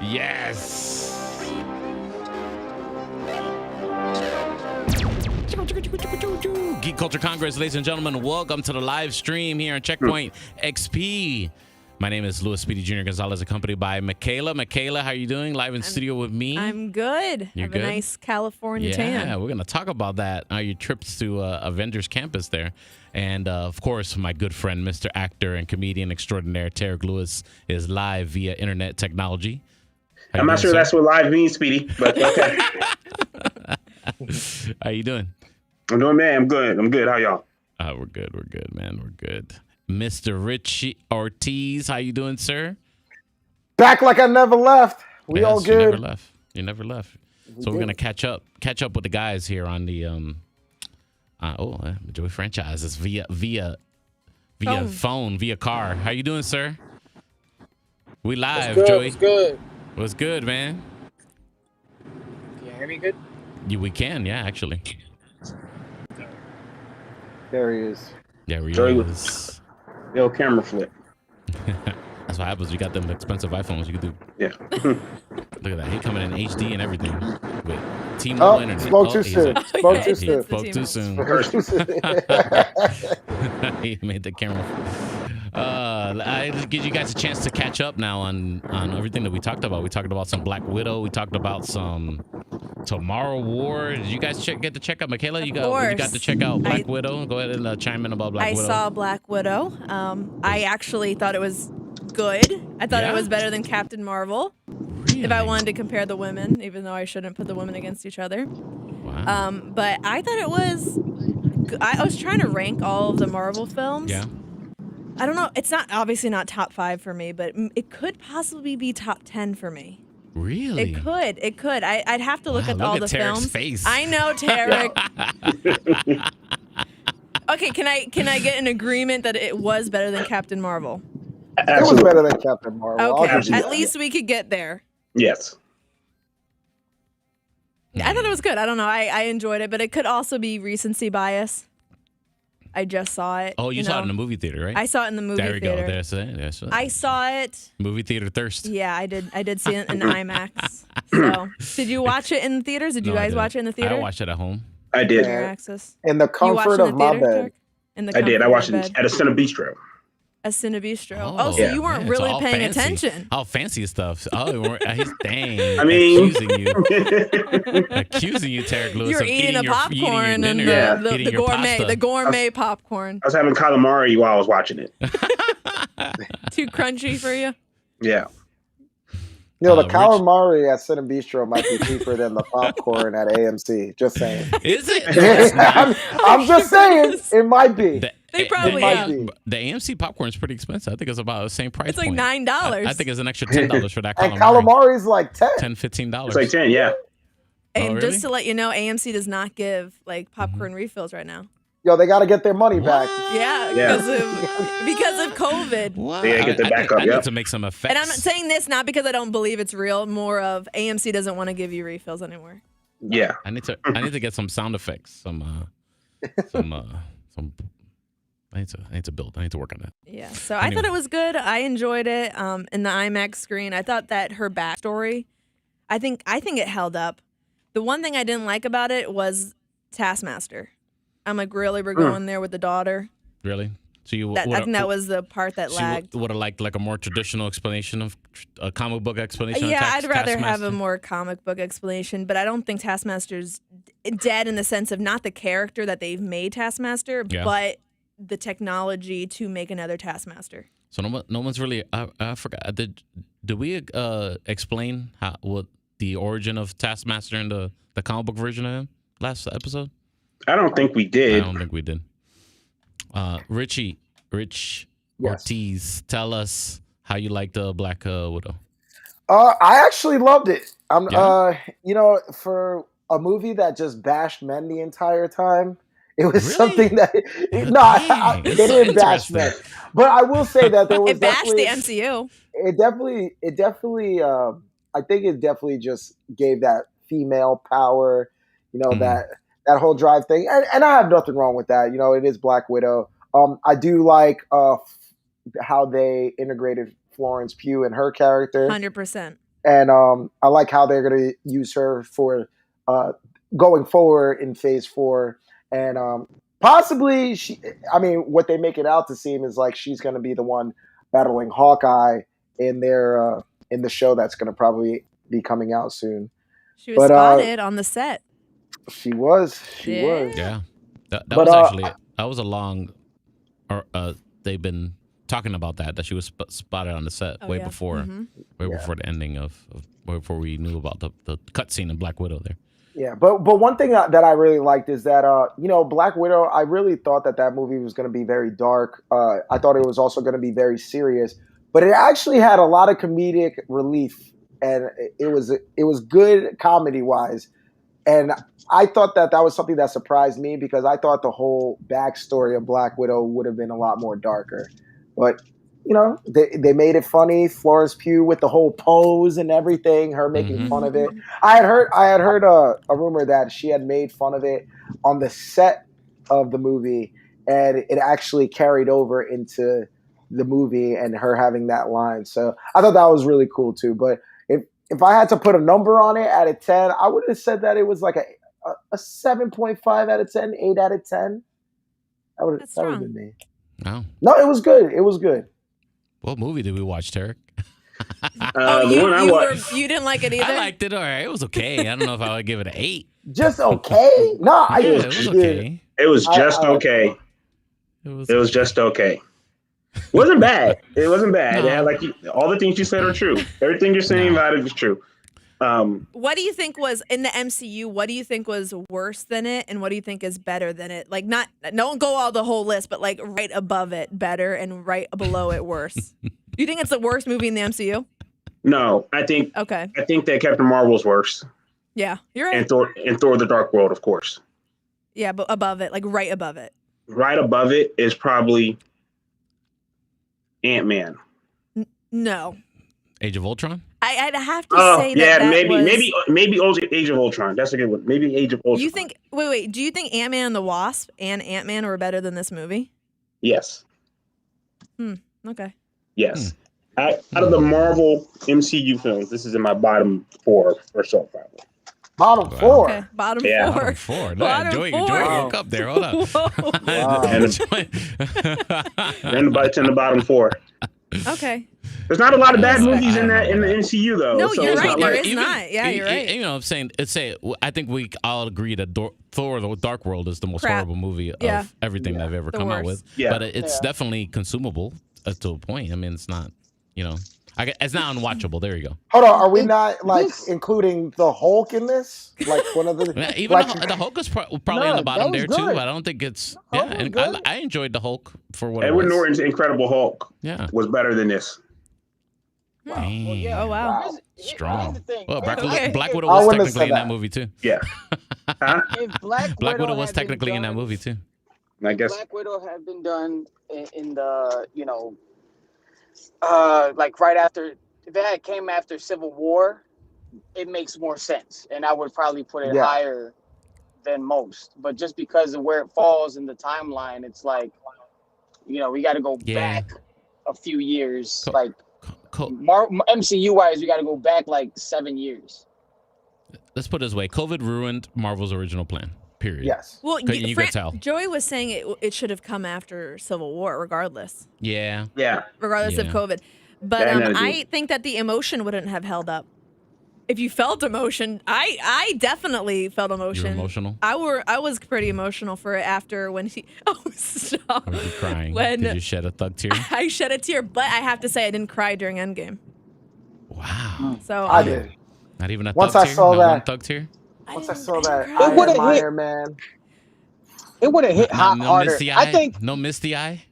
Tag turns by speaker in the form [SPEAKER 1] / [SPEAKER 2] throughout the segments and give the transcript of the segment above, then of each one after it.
[SPEAKER 1] Yes. Geek Culture Congress, ladies and gentlemen, welcome to the live stream here on Checkpoint XP. My name is Louis Speedy Jr. Gonzalez, accompanied by Micaela. Micaela, how are you doing? Live in studio with me.
[SPEAKER 2] I'm good.
[SPEAKER 1] You're
[SPEAKER 2] have
[SPEAKER 1] good?
[SPEAKER 2] A nice California tan.
[SPEAKER 1] Yeah, we're going to talk about that, your trips to Avengers Campus there. And, of course, my good friend, Mr. Actor and Comedian Extraordinaire, Tarek Lewis, is live via internet technology.
[SPEAKER 3] I'm not sure that's what live means, Speedy, but okay.
[SPEAKER 1] How you doing?
[SPEAKER 3] I'm doing, man. I'm good. How y'all?
[SPEAKER 1] We're good. We're good, man. We're good. Mr. Rich Ortiz, how you doing, sir?
[SPEAKER 4] Back like I never left. We all good.
[SPEAKER 1] You never left. You never left. So we're gonna catch up with the guys here on the Joey Franchises via phone, via car. How you doing, sir? We live, Joey.
[SPEAKER 4] What's good?
[SPEAKER 1] What's good, man?
[SPEAKER 4] Can you hear me good?
[SPEAKER 1] We can, yeah, actually.
[SPEAKER 4] There he is.
[SPEAKER 1] There he
[SPEAKER 3] Joey
[SPEAKER 1] is.
[SPEAKER 3] The old camera flip.
[SPEAKER 1] That's what happens. You got them expensive iPhones. You can do.
[SPEAKER 3] Yeah.
[SPEAKER 1] Look at that. He coming in HD and everything with T-Mobile internet.
[SPEAKER 4] Spoke too soon. Spoke too soon.
[SPEAKER 1] Spoke too soon. He made the camera. I give you guys a chance to catch up now on everything that we talked about. We talked about some Black Widow. We talked about some Tomorrow War. Did you guys get to check out Micaela? You got to check out Black Widow. Go ahead and chime in about Black Widow.
[SPEAKER 2] I saw Black Widow. I actually thought it was good. I thought it was better than Captain Marvel.
[SPEAKER 1] Really?
[SPEAKER 2] If I wanted to compare the women, even though I shouldn't put the women against each other.
[SPEAKER 1] Wow.
[SPEAKER 2] But I thought it was. I was trying to rank all of the Marvel films.
[SPEAKER 1] Yeah.
[SPEAKER 2] I don't know. It's not obviously not top 5 for me, but it could possibly be top 10 for me.
[SPEAKER 1] Really?
[SPEAKER 2] It could. I'd have to look at all the
[SPEAKER 1] Tarek's
[SPEAKER 2] films.
[SPEAKER 1] Face.
[SPEAKER 2] I know, Tarek. Okay, can I get an agreement that it was better than Captain Marvel?
[SPEAKER 4] It was better than Captain Marvel.
[SPEAKER 2] Okay, at least we could get there.
[SPEAKER 3] Yes.
[SPEAKER 2] I thought it was good. I don't know. I enjoyed it, but it could also be recency bias. I just saw it.
[SPEAKER 1] Oh, you saw it in the movie theater, right?
[SPEAKER 2] I saw it in the movie
[SPEAKER 1] there you
[SPEAKER 2] theater.
[SPEAKER 1] go. That's it.
[SPEAKER 2] I saw it.
[SPEAKER 1] Movie theater thirst.
[SPEAKER 2] Yeah, I did see it in IMAX. So, did you watch it in the theaters? Did you guys watch it in the theater?
[SPEAKER 1] I watched it at home.
[SPEAKER 3] I did.
[SPEAKER 2] Your access.
[SPEAKER 4] In the comfort of my bed.
[SPEAKER 3] I did. I watched it at a Cine Bistro.
[SPEAKER 2] A Cinebistro. Oh, so you weren't really paying attention.
[SPEAKER 1] Oh, fancy stuff. Oh, he's dang.
[SPEAKER 3] I mean,
[SPEAKER 1] accusing you, Tarek Lewis.
[SPEAKER 2] You're
[SPEAKER 1] of
[SPEAKER 2] eating a popcorn and the gourmet popcorn.
[SPEAKER 3] I was having calamari while I was watching it.
[SPEAKER 2] Too crunchy for you?
[SPEAKER 3] Yeah.
[SPEAKER 4] You know, the calamari at Cine Bistro might be cheaper than the popcorn at AMC. Just saying.
[SPEAKER 1] Is it?
[SPEAKER 4] I'm just saying. It might be.
[SPEAKER 2] They probably
[SPEAKER 1] The AMC popcorn is pretty expensive. I think it's about the same price.
[SPEAKER 2] It's like
[SPEAKER 1] point.
[SPEAKER 2] $9.
[SPEAKER 1] I think it's an extra $10 for that calamari.
[SPEAKER 4] And calamari is like $10.
[SPEAKER 1] $15.
[SPEAKER 3] It's like 10, yeah.
[SPEAKER 2] And
[SPEAKER 1] really?
[SPEAKER 2] just to let you know, AMC does not give like popcorn refills right now.
[SPEAKER 4] Yo, they got to get their money back.
[SPEAKER 2] Yeah, because of COVID.
[SPEAKER 1] What?
[SPEAKER 3] They gotta get their back up,
[SPEAKER 1] I need to make some effects.
[SPEAKER 2] And I'm not saying this not because I don't believe it's real. More of AMC doesn't want to give you refills anymore.
[SPEAKER 3] Yeah.
[SPEAKER 1] I need to get some sound effects. I need to build. I need to work on that.
[SPEAKER 2] Yeah. So anyway. I thought it was good. I enjoyed it. In the IMAX screen, I thought that her backstory, I think it held up. The one thing I didn't like about it was Taskmaster. I'm like, really, we're going there with the daughter?
[SPEAKER 1] Really? So
[SPEAKER 2] I think that was the part that lagged.
[SPEAKER 1] Would have liked like a more traditional explanation of a comic book explanation.
[SPEAKER 2] Yeah, I'd rather
[SPEAKER 1] Taskmaster?
[SPEAKER 2] have a more comic book explanation, but I don't think Taskmaster's dead in the sense of not the character that they've made Taskmaster, but the technology to make another Taskmaster.
[SPEAKER 1] So no one's really. I forgot. Did we explain what the origin of Taskmaster in the comic book version of him last episode?
[SPEAKER 3] I don't think we did.
[SPEAKER 1] I don't think we did. Rich Ortiz, tell us how you liked the Black Widow.
[SPEAKER 4] I actually loved it. You know, for a movie that just bashed men the entire time, it was something that they didn't bash men. But I will say that there was
[SPEAKER 2] it bashed the MCU.
[SPEAKER 4] It definitely I think it definitely just gave that female power, you know, that whole drive thing. And I have nothing wrong with that. You know, it is Black Widow. I do like how they integrated Florence Pugh and her character.
[SPEAKER 2] 100%.
[SPEAKER 4] and I like how they're going to use her for going forward in Phase 4, and possibly what they make it out to seem is like she's going to be the one battling Hawkeye in the show that's going to probably be coming out soon.
[SPEAKER 2] She was spotted on the set.
[SPEAKER 4] She was.
[SPEAKER 1] Yeah, that was a long. They've been talking about that she was spotted on the set way before the ending before we knew about the cutscene in Black Widow there.
[SPEAKER 4] Yeah, but one thing that I really liked is that Black Widow. I really thought that movie was going to be very dark. I thought it was also going to be very serious, but it actually had a lot of comedic relief, and it was good comedy wise. And I thought that was something that surprised me because I thought the whole backstory of Black Widow would have been a lot more darker. But, they made it funny. Florence Pugh with the whole pose and everything, her making fun of it. I had heard a rumor that she had made fun of it on the set of the movie, and it actually carried over into the movie and her having that line. So I thought that was really cool too. But if I had to put a number on it out of 10, I would have said that it was like a 7.5 out of 10, 8 out of 10. That would have been me. No, it was good. It was good.
[SPEAKER 1] What movie did we watch, Tarek?
[SPEAKER 3] The one I watched.
[SPEAKER 2] You didn't like it either?
[SPEAKER 1] I liked it. All right. It was okay. I don't know if I would give it an 8.
[SPEAKER 4] Just okay? No,
[SPEAKER 1] it was okay.
[SPEAKER 3] It was just okay. It was just okay. Wasn't bad. It wasn't bad.
[SPEAKER 1] No.
[SPEAKER 3] It had all the things you said are true. Everything you're saying about it is true.
[SPEAKER 2] What do you think was in the MCU? What do you think was worse than it, and what do you think is better than it? Like, don't go all the whole list, but like right above it better and right below it worse. Do you think it's the worst movie in the MCU?
[SPEAKER 3] No, I think that Captain Marvel's worse.
[SPEAKER 2] Yeah, you're right.
[SPEAKER 3] And Thor: The Dark World, of course.
[SPEAKER 2] Yeah, but above it, like right above it.
[SPEAKER 3] Right above it is probably Ant-Man.
[SPEAKER 2] No.
[SPEAKER 1] Age of Ultron?
[SPEAKER 2] I'd have to say that
[SPEAKER 3] maybe Age of Ultron. That's a good one. Maybe Age of Ultron.
[SPEAKER 2] You think? Wait. Do you think Ant-Man and the Wasp and Ant-Man were better than this movie?
[SPEAKER 3] Yes.
[SPEAKER 2] Okay.
[SPEAKER 3] Yes. Out of the Marvel MCU films, this is in my bottom 4 or so, probably.
[SPEAKER 4] Bottom 4.
[SPEAKER 2] Okay. Bottom 4.
[SPEAKER 1] Bottom 4. No, Joey woke up there. Hold on.
[SPEAKER 4] Wow.
[SPEAKER 3] And it's in the bottom 4.
[SPEAKER 2] Okay.
[SPEAKER 3] There's not a lot of bad movies in the MCU though.
[SPEAKER 2] No,
[SPEAKER 3] so
[SPEAKER 2] you're
[SPEAKER 3] it's
[SPEAKER 2] right.
[SPEAKER 3] not
[SPEAKER 2] There
[SPEAKER 3] like,
[SPEAKER 2] is not. Yeah, you're right.
[SPEAKER 1] You know what I'm saying? I think we all agree that Thor: The Dark World is the most horrible movie of everything that I've ever come out with.
[SPEAKER 3] Yeah.
[SPEAKER 1] But it's definitely consumable to a point. I mean, it's not, it's not unwatchable. There you go.
[SPEAKER 4] Hold on, are we not including the Hulk in this? Like one of the
[SPEAKER 1] the Hulk is probably on the bottom there too. But I don't think it's. And I enjoyed the Hulk for what
[SPEAKER 3] Edward
[SPEAKER 1] it was.
[SPEAKER 3] Norton's Incredible Hulk.
[SPEAKER 1] Was
[SPEAKER 3] better than this.
[SPEAKER 2] Wow. Well, yeah. Oh wow.
[SPEAKER 1] Strong. Well, Black Widow
[SPEAKER 4] I
[SPEAKER 1] was
[SPEAKER 4] wouldn't
[SPEAKER 1] technically
[SPEAKER 4] say
[SPEAKER 1] in that movie too.
[SPEAKER 3] Yeah. Huh?
[SPEAKER 5] If
[SPEAKER 1] Black Widow was technically in that movie too.
[SPEAKER 3] I guess
[SPEAKER 5] Black Widow had been done in the like right after, if it had came after Civil War, it makes more sense, and I would probably put it higher than most. But just because of where it falls in the timeline, it's like, we got to go back a few years, MCU wise, we got to go back like 7 years.
[SPEAKER 1] Let's put it this way: COVID ruined Marvel's original plan. Period.
[SPEAKER 4] Yes.
[SPEAKER 2] Well,
[SPEAKER 1] you could tell.
[SPEAKER 2] Joey was saying it should have come after Civil War, regardless.
[SPEAKER 1] Yeah.
[SPEAKER 3] Yeah.
[SPEAKER 2] Regardless of COVID, but I think that the emotion wouldn't have held up. If you felt emotion, I definitely felt emotion.
[SPEAKER 1] You were emotional?
[SPEAKER 2] I was pretty emotional for it after when he. Oh, stop!
[SPEAKER 1] Were you crying?
[SPEAKER 2] Did
[SPEAKER 1] you shed a thug tear?
[SPEAKER 2] I shed a tear, but I have to say I didn't cry during Endgame.
[SPEAKER 1] Wow.
[SPEAKER 2] So
[SPEAKER 4] I did.
[SPEAKER 1] Not even a
[SPEAKER 4] Once
[SPEAKER 1] thug
[SPEAKER 4] I
[SPEAKER 1] tear?
[SPEAKER 4] saw that.
[SPEAKER 1] One thug tear?
[SPEAKER 4] Once I saw that
[SPEAKER 5] Iron
[SPEAKER 4] Man.
[SPEAKER 5] It would have hit
[SPEAKER 1] No
[SPEAKER 5] harder.
[SPEAKER 1] misty eye?
[SPEAKER 5] I think
[SPEAKER 1] No misty eye?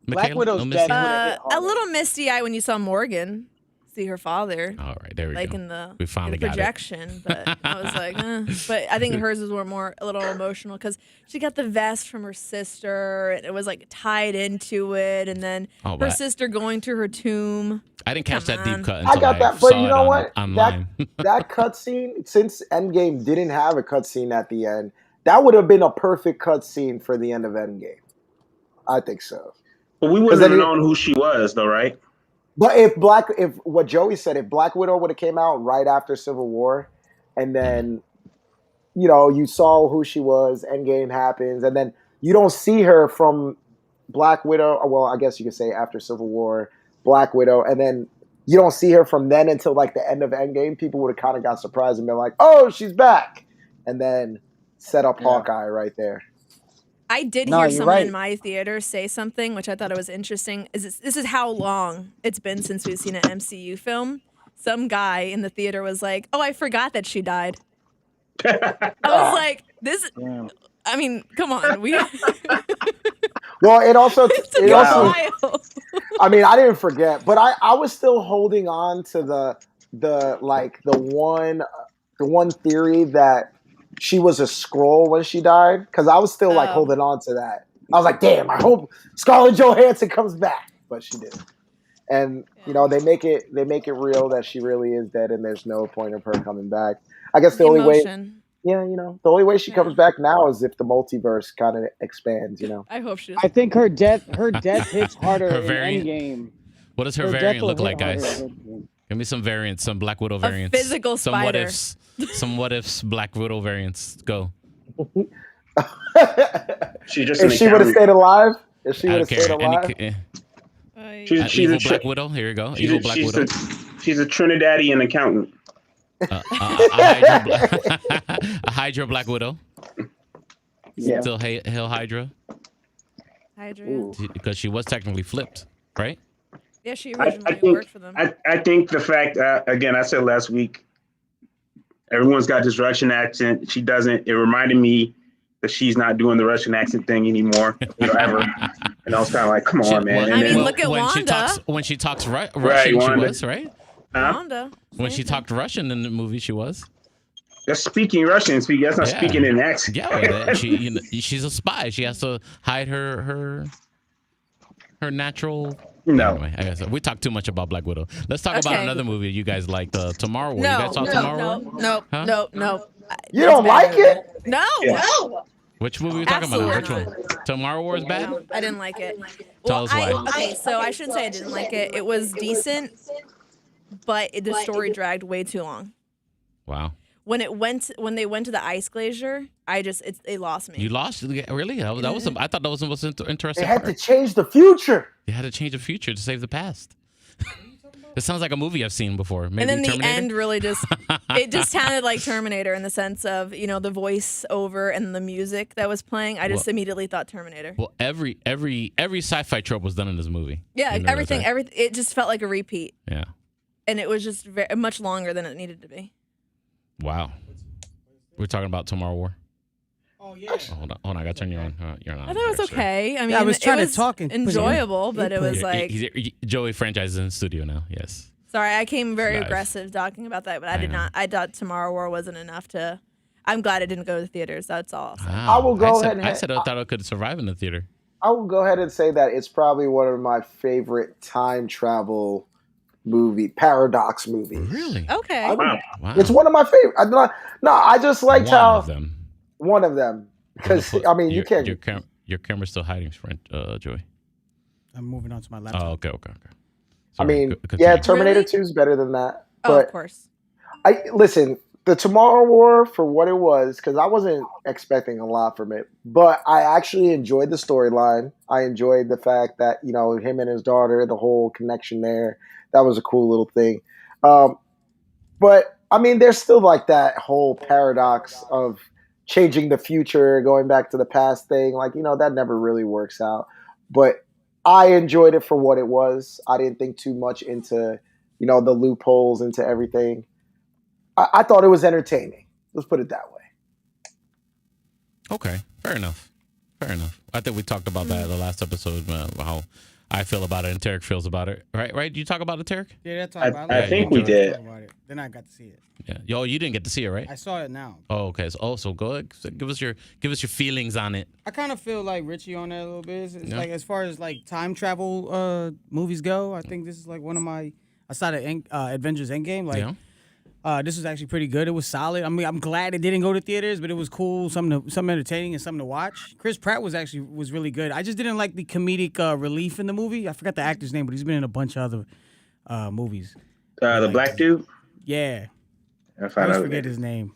[SPEAKER 5] Black
[SPEAKER 1] Micaela?
[SPEAKER 5] Widow's
[SPEAKER 1] No misty
[SPEAKER 5] dead.
[SPEAKER 1] eye?
[SPEAKER 2] a little misty eye when you saw Morgan see her father.
[SPEAKER 1] All right, there we
[SPEAKER 2] Like
[SPEAKER 1] go.
[SPEAKER 2] in the,
[SPEAKER 1] We finally got it.
[SPEAKER 2] projection, but I was like, But I think hers was a little emotional because she got the vest from her sister, and it was like tied into it, and then her sister going to her tomb.
[SPEAKER 1] I didn't catch that deep cut
[SPEAKER 4] I
[SPEAKER 1] until
[SPEAKER 4] got that,
[SPEAKER 1] saw
[SPEAKER 4] but you know what?
[SPEAKER 1] Online.
[SPEAKER 4] That cutscene, since Endgame didn't have a cutscene at the end, that would have been a perfect cutscene for the end of Endgame. I think so.
[SPEAKER 3] But we wouldn't have known who she was, though, right?
[SPEAKER 4] But if what Joey said, if Black Widow would have came out right after Civil War, and then you saw who she was, Endgame happens, and then you don't see her from Black Widow. Well, I guess you could say after Civil War, Black Widow, and then you don't see her from then until like the end of Endgame. People would have kind of got surprised and been like, "Oh, she's back," and then set up Hawkeye right there.
[SPEAKER 2] I did hear someone in my theater say something, which I thought it was interesting. This is how long it's been since we've seen an MCU film. Some guy in the theater was like, "Oh, I forgot that she died." I was like, "This." I mean, come on.
[SPEAKER 4] Well, it also.
[SPEAKER 2] Wild.
[SPEAKER 4] I mean, I didn't forget, but I was still holding on to the one theory that she was a Skrull when she died, because I was still like holding on to that. I was like, damn, I hope Scarlett Johansson comes back, but she didn't. And they make it real that she really is dead, and there's no point of her coming back. I guess the only way, the only way she comes back now is if the multiverse kind of expands.
[SPEAKER 2] I hope she does.
[SPEAKER 6] I think her death hits harder in Endgame.
[SPEAKER 1] What does her variant look like, guys? Give me some variants, some Black Widow variants.
[SPEAKER 2] A physical spider.
[SPEAKER 1] Some what ifs Black Widow variants. Go.
[SPEAKER 4] If she would have stayed alive. She's
[SPEAKER 1] evil Black Widow. Here you go. Evil Black Widow.
[SPEAKER 3] She's a Trinidadian accountant.
[SPEAKER 1] A Hydra Black Widow.
[SPEAKER 6] Yeah.
[SPEAKER 1] Still Hail Hydra.
[SPEAKER 2] Hydra.
[SPEAKER 1] Because she was technically flipped, right?
[SPEAKER 2] Yeah, she originally worked for them.
[SPEAKER 3] I think the fact, again, I said last week, everyone's got this Russian accent. She doesn't. It reminded me that she's not doing the Russian accent thing anymore, ever. And I was kind of like, come on, man.
[SPEAKER 2] I mean, look at Wanda.
[SPEAKER 1] When she talks Russian, she was, right?
[SPEAKER 2] Wanda.
[SPEAKER 1] When she talked Russian in the movie, she was.
[SPEAKER 3] That's speaking Russian. That's not speaking in accent.
[SPEAKER 1] Yeah, she's a spy. She has to hide her natural.
[SPEAKER 3] No.
[SPEAKER 1] Anyway, I guess we talked too much about Black Widow. Let's talk about another movie you guys liked, Tomorrow War. You guys saw Tomorrow War?
[SPEAKER 2] No.
[SPEAKER 4] You don't like it?
[SPEAKER 2] No.
[SPEAKER 3] Yeah.
[SPEAKER 2] No.
[SPEAKER 1] Which movie are we talking about? Which one? Tomorrow War is bad?
[SPEAKER 2] No, I didn't like it.
[SPEAKER 1] Tell us why.
[SPEAKER 2] Okay, so I shouldn't say I didn't like it. It was decent, but the story dragged way too long.
[SPEAKER 1] Wow.
[SPEAKER 2] When they went to the ice glacier, it lost me.
[SPEAKER 1] You lost? Really? I thought that was the most interesting.
[SPEAKER 4] They had to change the future.
[SPEAKER 1] They had to change the future to save the past. It sounds like a movie I've seen before. Maybe
[SPEAKER 2] and then
[SPEAKER 1] Terminator?
[SPEAKER 2] the end really it just sounded like Terminator in the sense of, the voice over and the music that was playing. I just immediately thought Terminator.
[SPEAKER 1] Well, every sci-fi trope was done in this movie.
[SPEAKER 2] Yeah, everything. It just felt like a repeat.
[SPEAKER 1] Yeah.
[SPEAKER 2] And it was just much longer than it needed to be.
[SPEAKER 1] Wow. We're talking about Tomorrow War.
[SPEAKER 6] Oh yeah.
[SPEAKER 1] Hold on. I gotta turn you on. You're on.
[SPEAKER 2] I thought it was okay. I mean,
[SPEAKER 6] I was trying to talk and
[SPEAKER 2] enjoyable, but it was like
[SPEAKER 1] Joey franchise is in the studio now. Yes.
[SPEAKER 2] Sorry, I came very aggressive talking about that, but I did not. I thought Tomorrow War wasn't enough to. I'm glad it didn't go to the theaters. That's all.
[SPEAKER 1] Wow.
[SPEAKER 4] I will go ahead.
[SPEAKER 1] I said I thought it could survive in the theater.
[SPEAKER 4] I will go ahead and say that it's probably one of my favorite time travel paradox movies.
[SPEAKER 1] Really?
[SPEAKER 2] Okay.
[SPEAKER 1] Wow.
[SPEAKER 4] It's one of my favorite. I just liked how one of them. Because I mean, you can't.
[SPEAKER 1] Your camera's still hiding, Joey.
[SPEAKER 6] I'm moving on to my laptop.
[SPEAKER 1] Oh, okay.
[SPEAKER 4] Sorry, Terminator 2 is better than that.
[SPEAKER 2] But of course.
[SPEAKER 4] Listen, the Tomorrow War for what it was, because I wasn't expecting a lot from it, but I actually enjoyed the storyline. I enjoyed the fact that him and his daughter, the whole connection there. That was a cool little thing. But I mean, there's still like that whole paradox of changing the future, going back to the past thing. Like, that never really works out. But I enjoyed it for what it was. I didn't think too much into, the loopholes, into everything. I thought it was entertaining. Let's put it that way.
[SPEAKER 1] Okay, fair enough. I think we talked about that in the last episode, how I feel about it and Tarek feels about it. Right? You talk about it, Tarek?
[SPEAKER 6] Yeah, that's all about it.
[SPEAKER 3] I think we did.
[SPEAKER 6] Then I got to see it.
[SPEAKER 1] Yeah. Yo, you didn't get to see it, right?
[SPEAKER 6] I saw it now.
[SPEAKER 1] Oh, okay. So go ahead. Give us your feelings on it.
[SPEAKER 6] I kind of feel like Richie on that a little bit. It's like as far as like time travel movies go, I think this is like one of my aside of Avengers Endgame. Like, this was actually pretty good. It was solid. I mean, I'm glad it didn't go to theaters, but it was cool, something entertaining and something to watch. Chris Pratt was really good. I just didn't like the comedic relief in the movie. I forgot the actor's name, but he's been in a bunch of other movies.
[SPEAKER 3] The black dude.
[SPEAKER 6] Yeah, I always forget his name.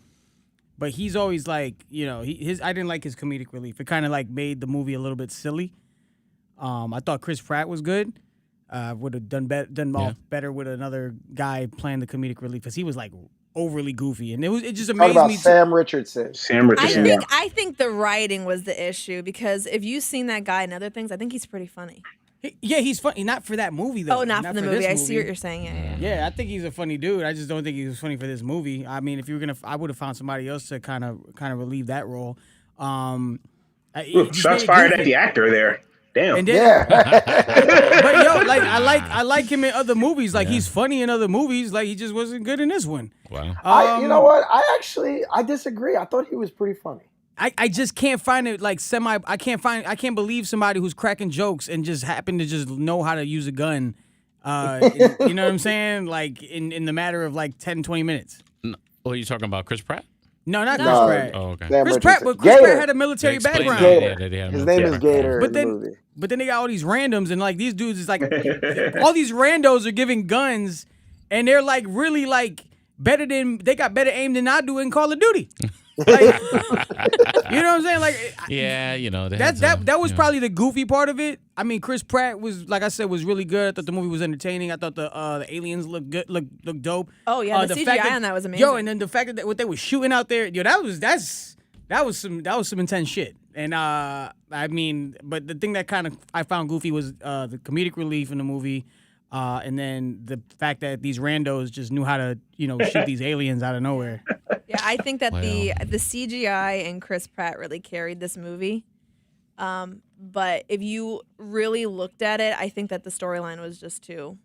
[SPEAKER 6] But he's always like, you know, I didn't like his comedic relief. It kind of like made the movie a little bit silly. I thought Chris Pratt was good. Would have done better with another guy playing the comedic relief because he was like overly goofy, and it just amazed me.
[SPEAKER 4] Sam Richardson.
[SPEAKER 2] I think the writing was the issue because if you've seen that guy in other things, I think he's pretty funny.
[SPEAKER 6] He's funny. Not for that movie though.
[SPEAKER 2] Oh, not for the movie. I see what you're saying.
[SPEAKER 6] Yeah, I think he's a funny dude. I just don't think he was funny for this movie. I mean, if you were gonna, I would have found somebody else to kind of relieve that role.
[SPEAKER 3] Shots fired at the actor there. Damn.
[SPEAKER 6] Yeah. But yo, like I like him in other movies. Like he's funny in other movies. Like he just wasn't good in this one.
[SPEAKER 4] Wow. You know what? I disagree. I thought he was pretty funny.
[SPEAKER 6] I just can't find it like I can't believe somebody who's cracking jokes and just happen to just know how to use a gun. You know what I'm saying? Like in the matter of like 10, 20 minutes.
[SPEAKER 1] Are you talking about Chris Pratt?
[SPEAKER 6] No, not Chris Pratt.
[SPEAKER 1] Oh, okay.
[SPEAKER 6] Chris Pratt had a military background.
[SPEAKER 4] His name is Gator.
[SPEAKER 6] But then they got all these randoms, and like these dudes is like all these randos are giving guns, and they're like really like they got better aim than I do in Call of Duty. Like, you know what I'm saying? Like,
[SPEAKER 1] yeah, you know
[SPEAKER 6] that was probably the goofy part of it. I mean, Chris Pratt was, like I said, was really good. I thought the movie was entertaining. I thought the aliens looked good, looked dope.
[SPEAKER 2] Oh yeah, the CGI on that was amazing.
[SPEAKER 6] Yo, and then the fact that what they were shooting out there, yo, that was some intense shit. And I mean, but the thing that kind of I found goofy was the comedic relief in the movie. And then the fact that these randos just knew how to, shoot these aliens out of nowhere.
[SPEAKER 2] Yeah, I think that the CGI and Chris Pratt really carried this movie. But if you really looked at it, I think that the storyline was just too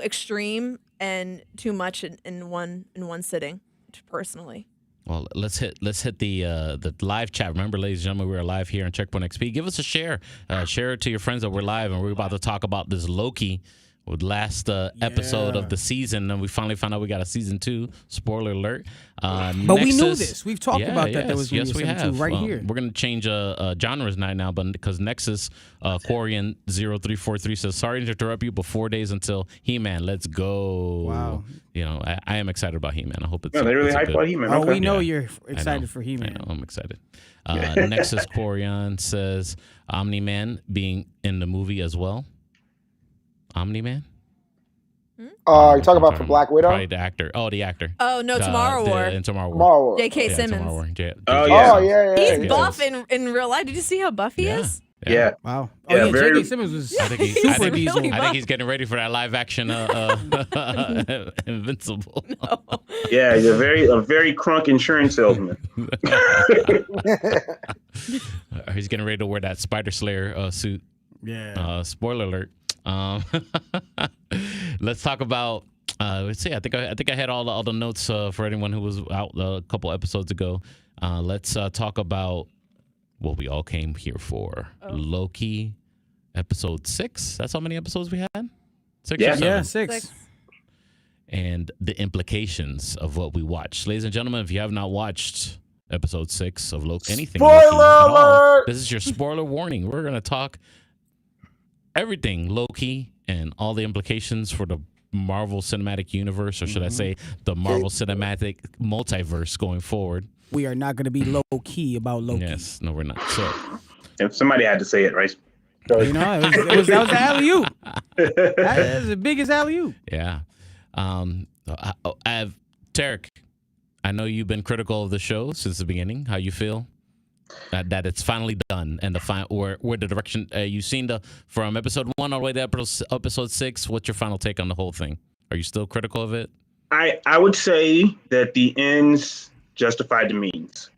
[SPEAKER 2] extreme and too much in one sitting, personally.
[SPEAKER 1] Well, let's hit the live chat. Remember, ladies and gentlemen, we're live here on Checkpoint XP. Give us a share. Share it to your friends that we're live, and we're about to talk about this Loki with last episode of the season, and we finally found out we got a season 2. Spoiler alert.
[SPEAKER 6] But we knew this. We've talked about that. There was going to be a season 2 right here.
[SPEAKER 1] We're going to change genres now, but because Nexus Quarian 0343 says, sorry to interrupt you, but 4 days until He-Man. Let's go.
[SPEAKER 6] Wow.
[SPEAKER 1] I am excited about He-Man. I hope it's.
[SPEAKER 3] Yeah, they really hype about He-Man.
[SPEAKER 6] Oh, we know you're excited for He-Man.
[SPEAKER 1] I know, I'm excited. Nexus Quarian says Omni-Man being in the movie as well. Omni-Man?
[SPEAKER 4] You're talking about for Black Widow?
[SPEAKER 1] Probably the actor. Oh, the actor.
[SPEAKER 2] Oh, no, Tomorrow War.
[SPEAKER 1] In Tomorrow War.
[SPEAKER 2] J.K. Simmons.
[SPEAKER 1] War.
[SPEAKER 4] Yeah.
[SPEAKER 2] He's buff in real life. Did you see how buff he is?
[SPEAKER 3] Yeah.
[SPEAKER 6] Wow.
[SPEAKER 3] Yeah,
[SPEAKER 6] J.K. Simmons was super diesel.
[SPEAKER 1] I think he's getting ready for that live action Invincible.
[SPEAKER 2] No.
[SPEAKER 3] Yeah, he's a very crunk insurance salesman.
[SPEAKER 1] He's getting ready to wear that Spider Slayer suit.
[SPEAKER 6] Yeah.
[SPEAKER 1] Spoiler alert. Let's talk about. Let's see. I think I had all the notes for anyone who was out a couple episodes ago. Let's talk about what we all came here for. Loki, episode 6. That's how many episodes we had? 6.
[SPEAKER 6] Yeah, 6.
[SPEAKER 1] And the implications of what we watched, ladies and gentlemen. If you have not watched episode 6 of Loki,
[SPEAKER 4] spoiler alert!
[SPEAKER 1] This is your spoiler warning. We're gonna talk everything Loki and all the implications for the Marvel Cinematic Universe, or should I say the Marvel Cinematic Multiverse going forward.
[SPEAKER 6] We are not going to be low-key about Loki.
[SPEAKER 1] Yes, no, we're not. So,
[SPEAKER 3] if somebody had to say it, right?
[SPEAKER 6] That was the alley-oop. That is the biggest alley-oop.
[SPEAKER 1] Yeah. Tarek, I know you've been critical of the show since the beginning. How you feel? That it's finally done, and where the direction you've seen from episode 1 all the way to episode 6. What's your final take on the whole thing? Are you still critical of it?
[SPEAKER 3] I would say that the ends justified the means.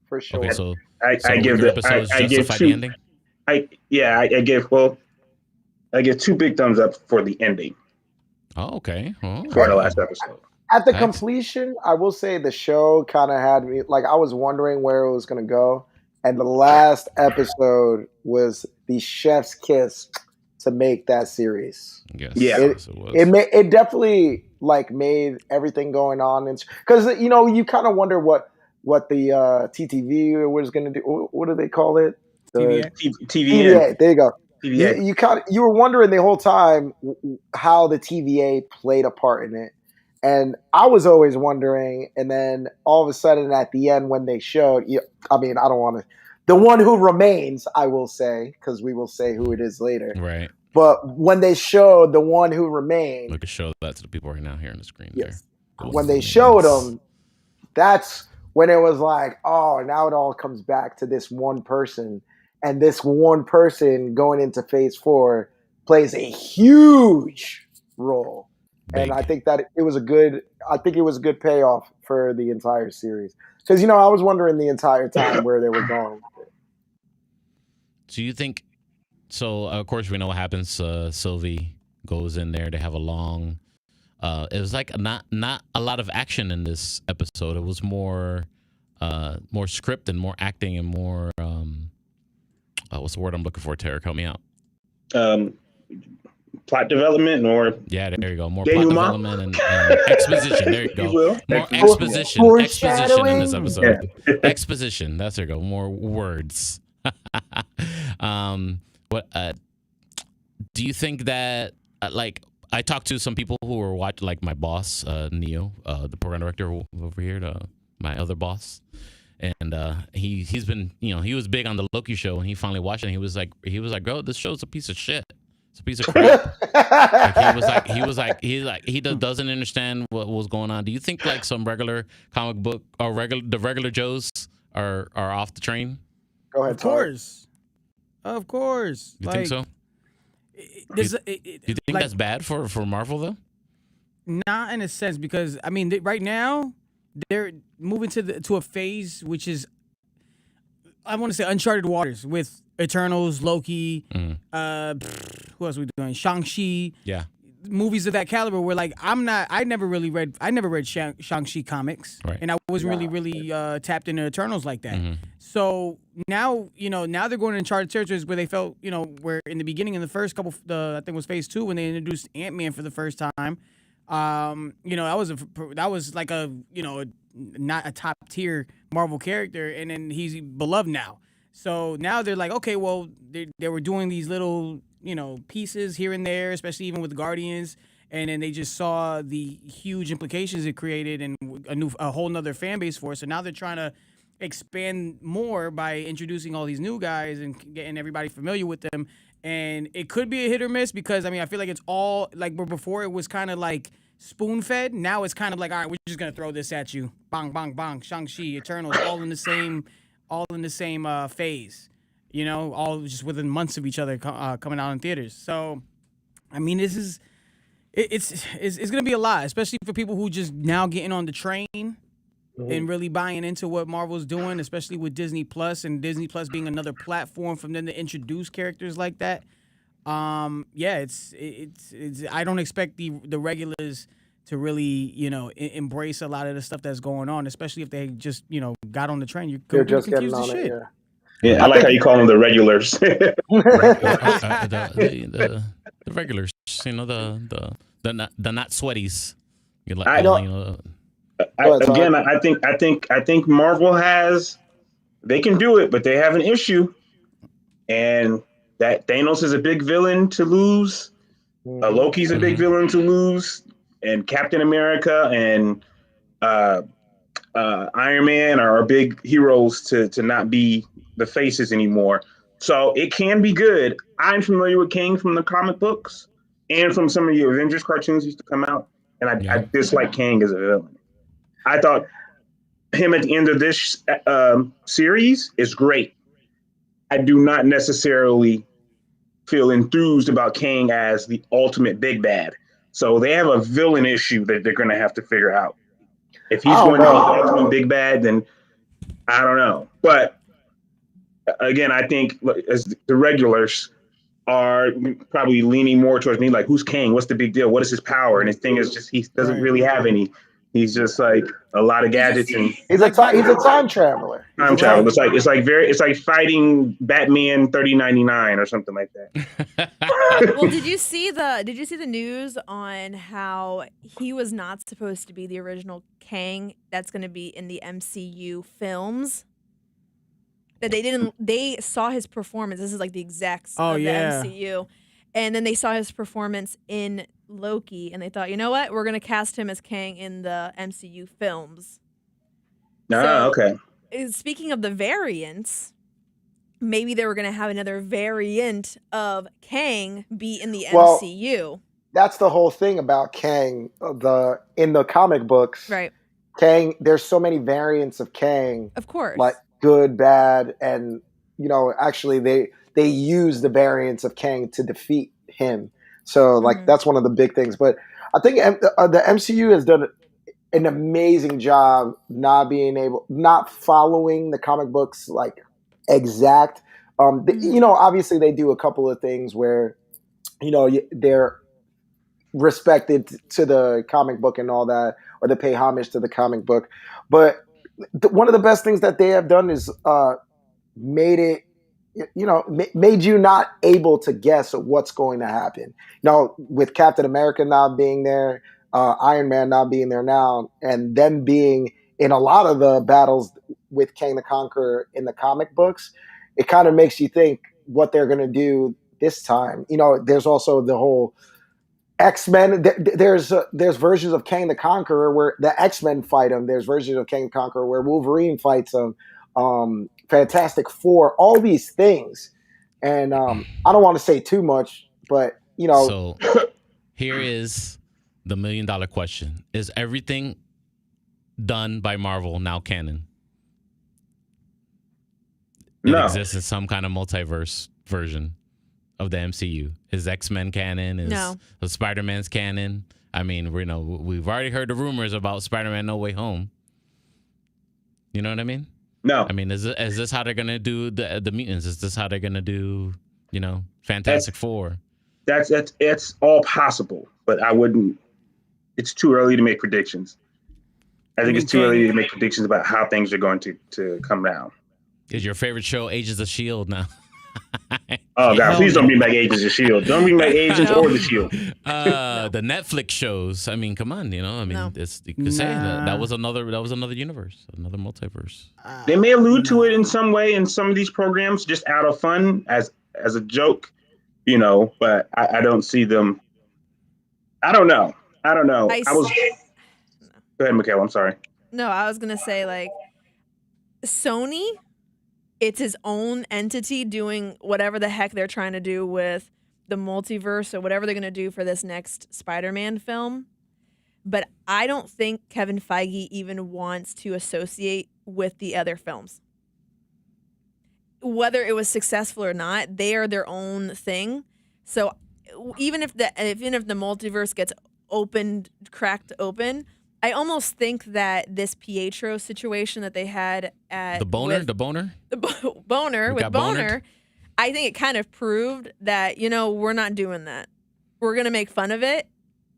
[SPEAKER 4] For sure.
[SPEAKER 1] Okay, so
[SPEAKER 3] I give
[SPEAKER 1] the episodes justify the ending.
[SPEAKER 3] I give 2 big thumbs up for the ending.
[SPEAKER 1] Oh, okay.
[SPEAKER 3] For the last episode.
[SPEAKER 4] At the completion, I will say the show kind of had me, like, I was wondering where it was going to go. And the last episode was the chef's kiss to make that series.
[SPEAKER 1] Yes.
[SPEAKER 3] Yeah.
[SPEAKER 4] It definitely, like, made everything going on. Because, you kind of wonder what the TTV was going to do. What do they call it?
[SPEAKER 3] TVN.
[SPEAKER 4] TVA. There you go.
[SPEAKER 3] TVA.
[SPEAKER 4] You were wondering the whole time how the TVA played a part in it, and I was always wondering. And then all of a sudden, at the end, when they showed, I mean, I don't want to. The one who remains, I will say, because we will say who it is later.
[SPEAKER 1] Right.
[SPEAKER 4] But when they showed the one who remained,
[SPEAKER 1] Look, show that to the people right now here on the screen.
[SPEAKER 4] yes.
[SPEAKER 1] There.
[SPEAKER 4] When they showed him, that's when it was like, oh, now it all comes back to this one person. And this one person going into phase 4 plays a huge role.
[SPEAKER 1] Big.
[SPEAKER 4] And I think that it was a good payoff for the entire series. Because, I was wondering the entire time where they were going.
[SPEAKER 1] So you think, of course we know what happens. Sylvie goes in there. They have a long, it was like not a lot of action in this episode. It was more script and more acting and more, what's the word I'm looking for, Tarek? Help me out.
[SPEAKER 3] Plot development, or
[SPEAKER 1] yeah, there you go. More plot development and exposition. There you go. More exposition in this episode. Yeah. Exposition. That's there you go. More words. What do you think that like I talked to some people who were watching, like my boss, Neo, the program director over here, my other boss. And he's been, he was big on the Loki show, and he finally watched it. And he was like, bro, this show's a piece of shit. It's a piece of crap. He doesn't understand what was going on. Do you think like some regular comic book or the regular Joes are off the train?
[SPEAKER 4] Go ahead.
[SPEAKER 6] Of course.
[SPEAKER 1] You think so? Do you think that's bad for Marvel though?
[SPEAKER 6] Not in a sense, because I mean right now they're moving to a phase which is, I want to say, uncharted waters with Eternals, Loki. Who else are we doing? Shang-Chi.
[SPEAKER 1] Yeah.
[SPEAKER 6] Movies of that caliber where like I never read Shang-Chi comics,
[SPEAKER 1] right.
[SPEAKER 6] And I wasn't really tapped into Eternals like that.
[SPEAKER 1] Mm-hmm.
[SPEAKER 6] So now they're going to uncharted territories where they felt, where in the beginning, in the first couple, I think it was phase 2 when they introduced Ant-Man for the first time. That was like a not a top tier Marvel character, and then he's beloved now. So now they're like, okay, well they were doing these little pieces here and there, especially even with Guardians, and then they just saw the huge implications it created and a whole nother fan base for it. So now they're trying to expand more by introducing all these new guys and getting everybody familiar with them. And it could be a hit or miss because, I feel like it's all, like, before it was kind of like spoon-fed. Now it's kind of like, all right, we're just going to throw this at you. Bang, bang, bang, Shang-Chi, Eternals, all in the same phase. All just within months of each other coming out in theaters. So, this is it's going to be a lot, especially for people who just now getting on the train and really buying into what Marvel's doing, especially with Disney Plus and Disney Plus being another platform for them to introduce characters like that. It's I don't expect the regulars to really, embrace a lot of the stuff that's going on, especially if they just, got on the train. You're
[SPEAKER 4] just
[SPEAKER 6] confused
[SPEAKER 4] getting
[SPEAKER 6] as
[SPEAKER 4] on
[SPEAKER 6] shit.
[SPEAKER 4] it, yeah.
[SPEAKER 3] Yeah, I like how you call them the regulars.
[SPEAKER 1] The regulars, the not sweaties.
[SPEAKER 3] I think Marvel they can do it, but they have an issue, and that Thanos is a big villain to lose. Loki's a big villain to lose, and Captain America and Iron Man are big heroes to not be the faces anymore. So it can be good. I'm familiar with King from the comic books and from some of the Avengers cartoons used to come out, and I dislike Kang as a villain. I thought him at the end of this series is great. I do not necessarily feel enthused about Kang as the ultimate big bad. So they have a villain issue that they're going to have to figure out. If he's going to be the ultimate big bad, then I don't know. But again, I think as the regulars are probably leaning more towards me, like, who's Kang? What's the big deal? What is his power? And his thing is just he doesn't really have any. He's just like a lot of gadgets, and
[SPEAKER 4] he's a time traveler.
[SPEAKER 3] It's like fighting Batman 3099 or something like that.
[SPEAKER 2] Well, did you see the news on how he was not supposed to be the original Kang that's going to be in the MCU films? that they saw his performance. This is like the execs of the
[SPEAKER 6] yeah.
[SPEAKER 2] MCU. And then they saw his performance in Loki, and they thought, you know what? We're going to cast him as Kang in the MCU films.
[SPEAKER 3] Okay.
[SPEAKER 2] Speaking of the variants, maybe they were going to have another variant of Kang be in the MCU.
[SPEAKER 4] That's the whole thing about Kang. In the comic books,
[SPEAKER 2] right?
[SPEAKER 4] Kang, there's so many variants of Kang.
[SPEAKER 2] Of course.
[SPEAKER 4] Like good, bad, and actually they use the variants of Kang to defeat him. So like that's one of the big things. But I think the MCU has done an amazing job not following the comic books like exact. Obviously they do a couple of things where they're respected to the comic book and all that, or they pay homage to the comic book. But one of the best things that they have done is made you not able to guess what's going to happen. With Captain America not being there, Iron Man not being there now, and them being in a lot of the battles with Kang the Conqueror in the comic books, it kind of makes you think what they're going to do this time. There's also the whole X-Men. There's versions of Kang the Conqueror where the X-Men fight him. There's versions of Kang the Conqueror where Wolverine fights him. Fantastic Four, all these things. And I don't want to say too much, but
[SPEAKER 1] So here is the $1 million question. Is everything done by Marvel now canon? It exists in some kind of multiverse version of the MCU. Is X-Men canon? Is Spider-Man's canon? I mean, we've already heard the rumors about Spider-Man No Way Home. You know what I mean?
[SPEAKER 3] No.
[SPEAKER 1] I mean, is this how they're gonna do the mutants? Is this how they're gonna do, Fantastic Four?
[SPEAKER 3] It's all possible, but I wouldn't. It's too early to make predictions. I think it's too early to make predictions about how things are going to come down.
[SPEAKER 1] Is your favorite show Agents of S.H.I.E.L.D. now?
[SPEAKER 3] Oh God! Please don't bring back Agents of S.H.I.E.L.D. Don't bring back Agents or the Shield.
[SPEAKER 1] The Netflix shows. I mean, come on, you could say that was another universe, another multiverse.
[SPEAKER 3] They may allude to it in some way in some of these programs, just out of fun as a joke, But I don't see them. I don't know. Go ahead, Micaela. I'm sorry.
[SPEAKER 2] No, I was gonna say like Sony. It's his own entity doing whatever the heck they're trying to do with the multiverse or whatever they're going to do for this next Spider-Man film. But I don't think Kevin Feige even wants to associate with the other films. Whether it was successful or not, they are their own thing. So even if the multiverse gets cracked open, I almost think that this Pietro situation that they had at
[SPEAKER 1] the boner,
[SPEAKER 2] I think it kind of proved that we're not doing that. We're gonna make fun of it.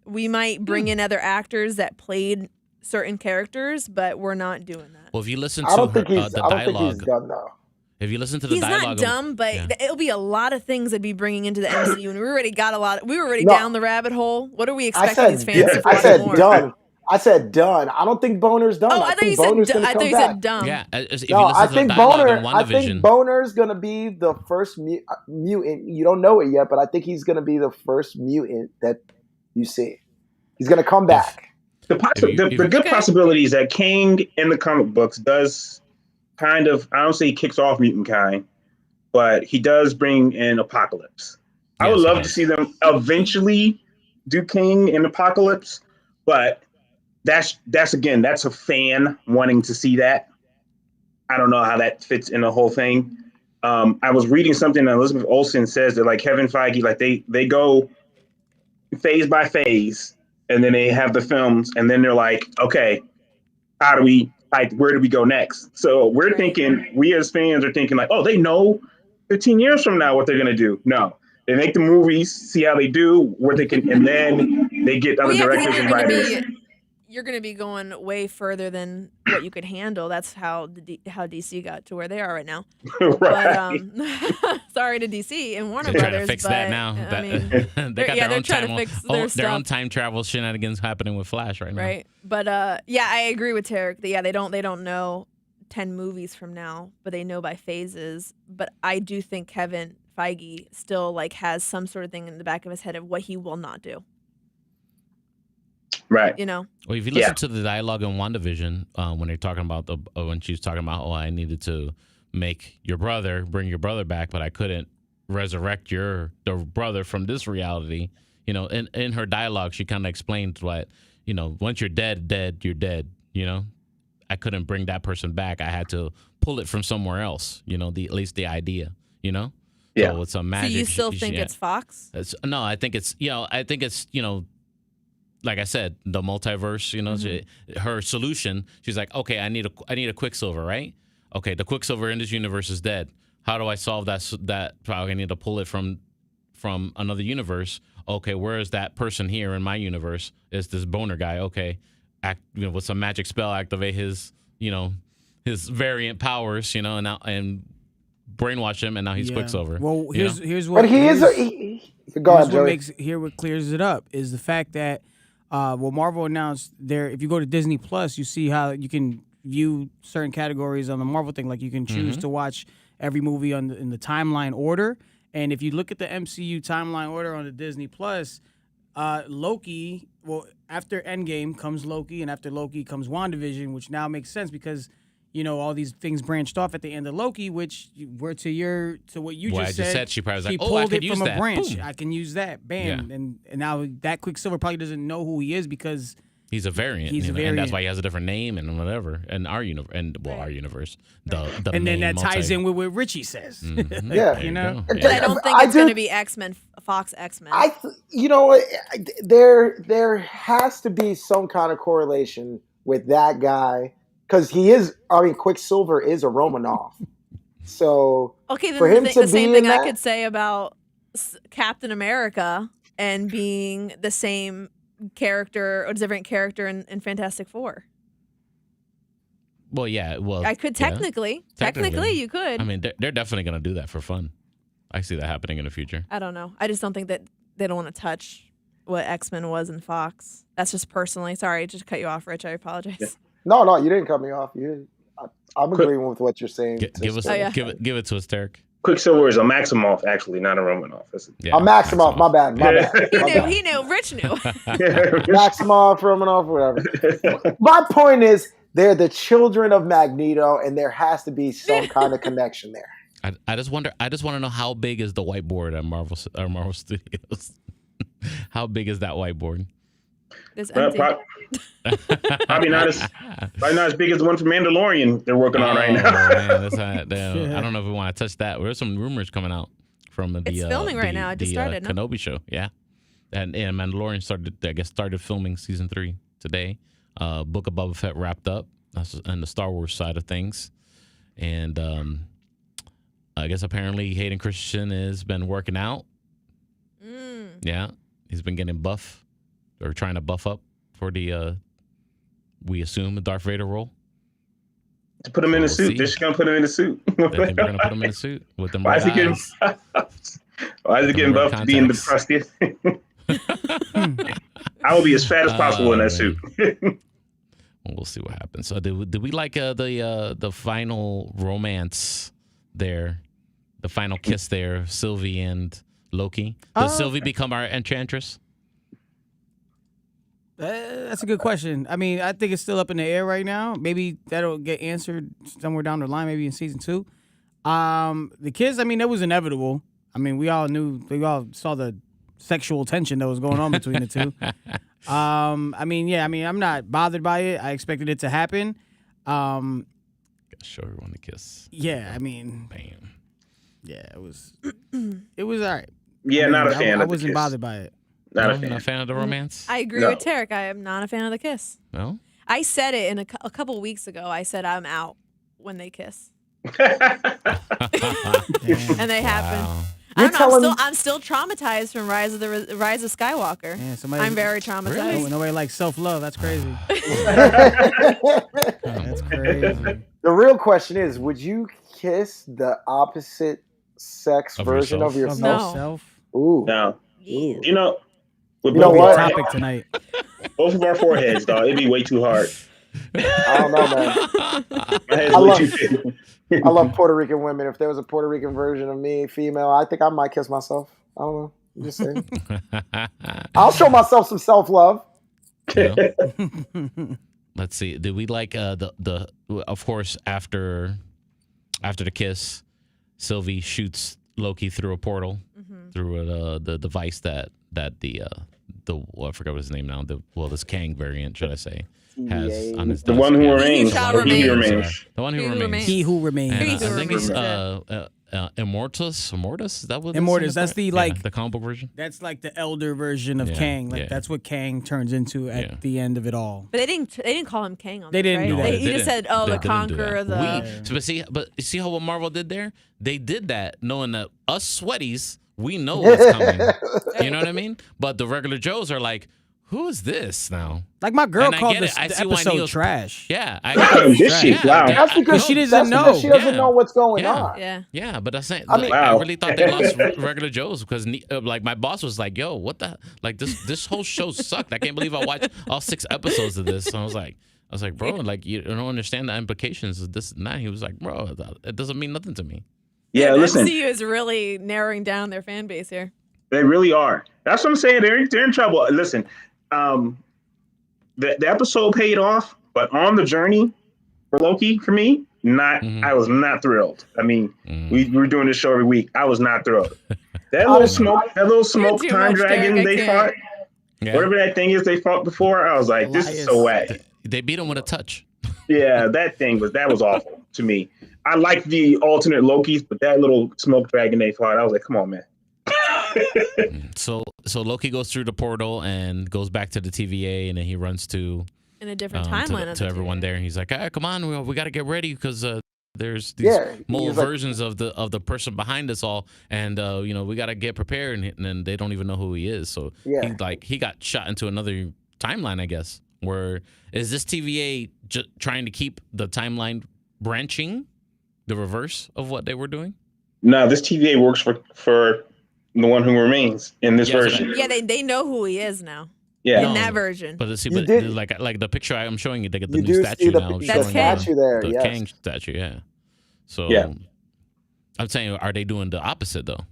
[SPEAKER 2] We might bring in other actors that played certain characters, but we're not doing that.
[SPEAKER 1] Well, if you listen to the dialogue,
[SPEAKER 4] I don't think he's done though.
[SPEAKER 1] If you listen to the dialogue,
[SPEAKER 2] he's not dumb, but it'll be a lot of things that'd be bringing into the MCU, and we already got a lot. We were already down the rabbit hole. What are we expecting these fans to watch more?
[SPEAKER 4] Done. I said done. I don't think Boner's done.
[SPEAKER 2] Oh, I thought you said dumb.
[SPEAKER 1] Yeah,
[SPEAKER 4] I think Boner's gonna be the first mutant. You don't know it yet, but I think he's gonna be the first mutant that you see. He's gonna come back.
[SPEAKER 3] The good possibility is that Kang in the comic books does kind of, I don't say he kicks off mutant kind, but he does bring in Apocalypse. I would love to see them eventually do Kang in Apocalypse, but that's a fan wanting to see that. I don't know how that fits in the whole thing. I was reading something that Elizabeth Olsen says that like Kevin Feige, like they go phase by phase, and then they have the films, and then they're like, okay, where do we go next? So we're thinking, we as fans are thinking like, oh, they know 15 years from now what they're gonna do. No, they make the movies, see how they do, what they can, and then they get other directors and writers.
[SPEAKER 2] You're going to be going way further than what you could handle. That's how DC got to where they are right now.
[SPEAKER 3] Right.
[SPEAKER 2] But, sorry to DC and Warner
[SPEAKER 1] They're
[SPEAKER 2] Brothers.
[SPEAKER 1] Trying to fix that now.
[SPEAKER 2] I mean,
[SPEAKER 1] they got their own
[SPEAKER 2] stuff.
[SPEAKER 1] time travel shenanigans happening with Flash right now.
[SPEAKER 2] Right. But I agree with Tarek. They don't know 10 movies from now, but they know by phases. But I do think Kevin Feige still like has some sort of thing in the back of his head of what he will not do.
[SPEAKER 3] Right.
[SPEAKER 2] You know?
[SPEAKER 1] Well, if you listen to the dialogue in WandaVision, when they're talking about when she was talking about, I needed to bring your brother back, but I couldn't resurrect the brother from this reality. You know, in her dialogue, she kind of explained what, you know, once you're dead, you're dead. You know, I couldn't bring that person back. I had to pull it from somewhere else. You know, at least the idea. You know.
[SPEAKER 3] Yeah.
[SPEAKER 1] So it's a magic.
[SPEAKER 2] So you still think it's Fox?
[SPEAKER 1] No, I think it's like I said, the multiverse. You know, her solution. She's like, okay, I need a Quicksilver, right? Okay, the Quicksilver in this universe is dead. How do I solve that problem? I need to pull it from another universe. Okay, where is that person here in my universe? It's this boner guy. Okay, with some magic spell, activate his variant powers. You know, and brainwash him, and now he's Quicksilver.
[SPEAKER 6] Well, here's
[SPEAKER 4] what. But
[SPEAKER 6] what clears it up is the fact that Marvel announced if you go to Disney Plus, you see how you can view certain categories on the Marvel thing. Like you can choose to watch every movie in the timeline order. And if you look at the MCU timeline order on the Disney Plus, Loki, after Endgame comes Loki, and after Loki comes WandaVision, which now makes sense because, you know, all these things branched off at the end of Loki, which were to what you just said.
[SPEAKER 1] She probably was like,
[SPEAKER 6] pulled
[SPEAKER 1] I could
[SPEAKER 6] it
[SPEAKER 1] use
[SPEAKER 6] from
[SPEAKER 1] that.
[SPEAKER 6] a branch.
[SPEAKER 1] Boom.
[SPEAKER 6] I can use that. Bam.
[SPEAKER 1] Yeah.
[SPEAKER 6] And now that Quicksilver probably doesn't know who he is because
[SPEAKER 1] he's a variant. And that's why he has a different name and whatever. And our universe, our universe,
[SPEAKER 6] and then that ties in with what Richie says.
[SPEAKER 1] Mm-hmm.
[SPEAKER 4] Yeah,
[SPEAKER 6] you know.
[SPEAKER 2] But I don't think it's going to be X-Men, Fox X-Men.
[SPEAKER 4] There has to be some kind of correlation with that guy because he is. I mean, Quicksilver is a Romanoff. So
[SPEAKER 2] okay, then
[SPEAKER 4] for him to
[SPEAKER 2] the same
[SPEAKER 4] be
[SPEAKER 2] thing
[SPEAKER 4] in
[SPEAKER 2] I
[SPEAKER 4] that,
[SPEAKER 2] could say about Captain America and being the same character or different character in Fantastic Four.
[SPEAKER 1] Well, yeah. Well,
[SPEAKER 2] I could technically you could.
[SPEAKER 1] I mean, they're definitely going to do that for fun. I see that happening in the future.
[SPEAKER 2] I don't know. I just don't think that they don't want to touch what X-Men was in Fox. That's just personally. Sorry, just cut you off, Rich. I apologize.
[SPEAKER 4] Yeah. No, you didn't cut me off. I'm agreeing with what you're saying.
[SPEAKER 1] Give it to us, Derek.
[SPEAKER 3] Quicksilver is a Maximoff, actually, not a Romanoff.
[SPEAKER 4] A Maximoff. My bad.
[SPEAKER 2] He knew. Rich knew.
[SPEAKER 4] Maximoff, Romanoff, whatever. My point is, they're the children of Magneto, and there has to be some kind of connection there.
[SPEAKER 1] I just want to know how big is the whiteboard at Marvel Studios? How big is that whiteboard?
[SPEAKER 2] It's empty.
[SPEAKER 3] Probably not as big as the one from Mandalorian they're working on right now.
[SPEAKER 1] Man, I don't know if we want to touch that. There's some rumors coming out from
[SPEAKER 2] it's filming right now. It just started.
[SPEAKER 1] Kenobi show, yeah, and Mandalorian started filming season 3 today. Book of Boba Fett wrapped up, and the Star Wars side of things, and I guess apparently Hayden Christensen has been working out. Yeah, he's been getting buff or trying to buff up for the we assume the Darth Vader role.
[SPEAKER 3] To put him in a suit. They're just gonna put him in a suit.
[SPEAKER 1] They think they're gonna put him in a suit with them.
[SPEAKER 3] Why is he getting buffed to be in the prosthetic? I will be as fat as possible in that suit.
[SPEAKER 1] We'll see what happens. So did we like the final romance there, the final kiss there, Sylvie and Loki? Does Sylvie become our enchantress?
[SPEAKER 6] That's a good question. I mean, I think it's still up in the air right now. Maybe that'll get answered somewhere down the line, maybe in season 2. The kids, I mean, that was inevitable. I mean, we all saw the sexual tension that was going on between the two. I mean, I'm not bothered by it. I expected it to happen.
[SPEAKER 1] Gotta show everyone the kiss.
[SPEAKER 6] Yeah, I mean,
[SPEAKER 1] bam.
[SPEAKER 6] Yeah, it was all right.
[SPEAKER 3] Yeah, not a fan.
[SPEAKER 6] I wasn't bothered by it.
[SPEAKER 1] Not a fan of the romance?
[SPEAKER 2] I agree with Tarek. I am not a fan of the kiss.
[SPEAKER 1] No?
[SPEAKER 2] I said it a couple weeks ago. I said I'm out when they kiss. And they happen. I don't know. I'm still traumatized from Rise of Skywalker.
[SPEAKER 6] Yeah,
[SPEAKER 2] I'm very traumatized.
[SPEAKER 6] Really? Nobody likes self-love. That's crazy. That's crazy.
[SPEAKER 4] The real question is, would you kiss the opposite sex version of yourself?
[SPEAKER 2] No.
[SPEAKER 4] Ooh.
[SPEAKER 3] No.
[SPEAKER 2] Yeah.
[SPEAKER 3] You know
[SPEAKER 6] what? Topic tonight.
[SPEAKER 3] Both of our foreheads, dog. It'd be way too hard.
[SPEAKER 4] I don't know, man. I love Puerto Rican women. If there was a Puerto Rican version of me, female, I think I might kiss myself. I don't know. I'm just saying. I'll show myself some self-love.
[SPEAKER 1] Yeah. Let's see. Did we like the of course after the kiss, Sylvie shoots Loki through a portal, through the device that the I forgot what his name now. This Kang variant, should I say, has on his
[SPEAKER 3] the
[SPEAKER 1] desk.
[SPEAKER 3] one who remains.
[SPEAKER 2] He
[SPEAKER 3] remains.
[SPEAKER 1] The one who remains.
[SPEAKER 6] He who remains.
[SPEAKER 1] And,
[SPEAKER 2] He who
[SPEAKER 1] I think he's
[SPEAKER 2] remains,
[SPEAKER 1] Immortus. Is that what?
[SPEAKER 6] Immortus. That's the
[SPEAKER 1] the comic book version.
[SPEAKER 6] That's like the elder version of Kang. Like that's what Kang turns into at the end of it all.
[SPEAKER 2] But they didn't call him Kang on
[SPEAKER 6] They
[SPEAKER 2] this,
[SPEAKER 6] didn't
[SPEAKER 2] right?
[SPEAKER 6] do that.
[SPEAKER 2] He just said, "Oh, the conqueror."
[SPEAKER 1] But see how what Marvel did there? They did that knowing that us sweaties, we know what's coming. You know what I mean? But the regular Joes are like, who is this now?
[SPEAKER 6] Like my girl
[SPEAKER 1] And I
[SPEAKER 6] called
[SPEAKER 1] get
[SPEAKER 6] this
[SPEAKER 1] it. I
[SPEAKER 6] the
[SPEAKER 1] see why
[SPEAKER 6] episode
[SPEAKER 1] Neil's-
[SPEAKER 6] trash.
[SPEAKER 1] Yeah,
[SPEAKER 3] Wow.
[SPEAKER 4] That's because
[SPEAKER 6] she doesn't know.
[SPEAKER 4] She doesn't know what's going on.
[SPEAKER 1] Yeah, but that's saying.
[SPEAKER 4] I mean-
[SPEAKER 1] I really thought they lost regular Joes because like my boss was like, "Yo, what the like this whole show sucked. I can't believe I watched all 6 episodes of this." And I was like, bro, like you don't understand the implications of this and that. He was like, bro, it doesn't mean nothing to me.
[SPEAKER 3] Yeah,
[SPEAKER 2] the
[SPEAKER 3] listen.
[SPEAKER 2] MCU is really narrowing down their fan base here.
[SPEAKER 3] They really are. That's what I'm saying. They're in trouble. Listen, the episode paid off, but on the journey for Loki, for me, I was not thrilled. I mean, we were doing this show every week. I was not thrilled. That little smoke
[SPEAKER 2] too
[SPEAKER 3] time
[SPEAKER 2] much,
[SPEAKER 3] dragon
[SPEAKER 2] Derek, I
[SPEAKER 3] they
[SPEAKER 2] can't.
[SPEAKER 3] fought, whatever that thing is they fought before, I was like, this is so whack.
[SPEAKER 1] They beat him with a touch.
[SPEAKER 3] Yeah, that was awful to me. I like the alternate Lokis, but that little smoke dragon they fought, I was like, come on, man.
[SPEAKER 1] So Loki goes through the portal and goes back to the TVA, and then he runs to
[SPEAKER 2] In a different timeline
[SPEAKER 1] to everyone there, and he's like, "Ah, come on, we got to get ready because there's these multiple versions of the person behind us all, and we got to get prepared." And then they don't even know who he is, so he got shot into another timeline, I guess. Where is this TVA trying to keep the timeline branching, the reverse of what they were doing?
[SPEAKER 3] No, this TVA works for the one who remains in this version.
[SPEAKER 2] Yeah, they know who he is now.
[SPEAKER 3] Yeah,
[SPEAKER 2] in that version.
[SPEAKER 1] But like the picture I'm showing you, they get the new statue now.
[SPEAKER 2] That's Kang.
[SPEAKER 1] The Kang statue, yeah. So I'm saying, are they doing the opposite though?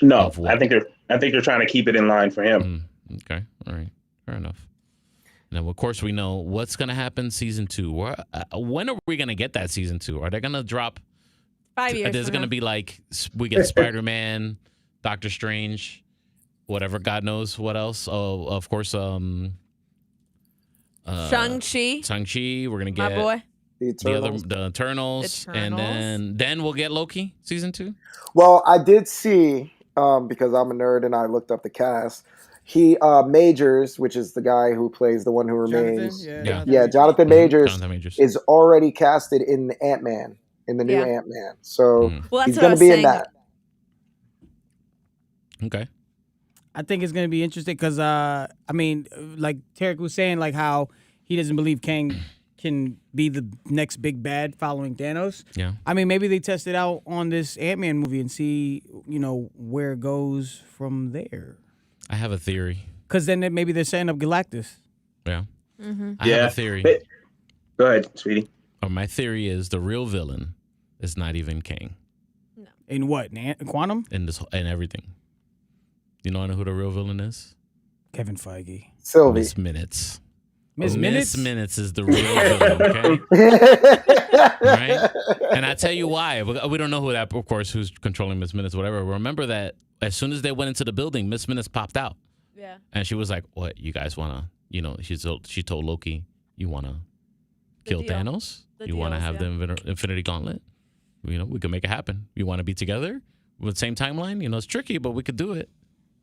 [SPEAKER 3] No, I think they're trying to keep it in line for him.
[SPEAKER 1] Okay, all right, fair enough. And then, of course, we know what's going to happen season 2. When are we going to get that season 2? Are they going to drop
[SPEAKER 2] 5 years?
[SPEAKER 1] There's going to be like we get Spider-Man, Doctor Strange, whatever, God knows what else. Oh, of course, Shang-Chi. We're going to get
[SPEAKER 2] my boy.
[SPEAKER 1] the Eternals. And then we'll get Loki season 2.
[SPEAKER 4] Well, I did see because I'm a nerd and I looked up the cast. He Majors, which is the guy who plays the one who remains. Jonathan Majors is already casted in Ant-Man, in the new Ant-Man. So he's going to be in that.
[SPEAKER 1] Okay.
[SPEAKER 6] I think it's going to be interesting because, I mean, like Tarek was saying, like how he doesn't believe Kang can be the next big bad following Thanos.
[SPEAKER 1] Yeah.
[SPEAKER 6] I mean, maybe they test it out on this Ant-Man movie and see, where it goes from there.
[SPEAKER 1] I have a theory.
[SPEAKER 6] Because then maybe they're setting up Galactus.
[SPEAKER 1] Yeah. I have a theory.
[SPEAKER 3] Go ahead, sweetie.
[SPEAKER 1] My theory is the real villain is not even Kang.
[SPEAKER 2] No.
[SPEAKER 6] In what? Quantum?
[SPEAKER 1] In everything. You know who the real villain is?
[SPEAKER 6] Kevin Feige.
[SPEAKER 4] Sylvie.
[SPEAKER 1] Miss Minutes.
[SPEAKER 6] Miss Minutes?
[SPEAKER 1] Miss Minutes is the real villain, okay? Right? And I tell you why. We don't know who that, of course, who's controlling Miss Minutes, whatever. Remember that as soon as they went into the building, Miss Minutes popped out.
[SPEAKER 2] Yeah.
[SPEAKER 1] And she was like, what, you guys want to, she told Loki, you want to kill Thanos? You want to have the Infinity Gauntlet? We can make it happen. You want to be together with the same timeline? It's tricky, but we could do it.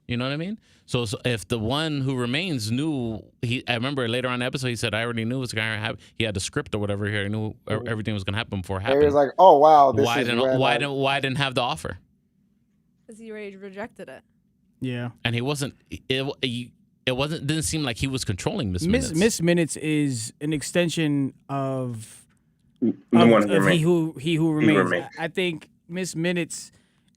[SPEAKER 1] You know what I mean? So if the one who remains knew, I remember later on in the episode, he said, I already knew it was going to happen. He had the script or whatever here. He knew everything was going to happen before it happened.
[SPEAKER 4] He was like, oh, wow.
[SPEAKER 1] Why didn't have the offer?
[SPEAKER 2] Because he already rejected it.
[SPEAKER 6] Yeah.
[SPEAKER 1] And he wasn't, didn't seem like he was controlling Miss Minutes.
[SPEAKER 6] Miss Minutes is an extension of
[SPEAKER 3] the one who
[SPEAKER 6] he who remains. I think Miss Minutes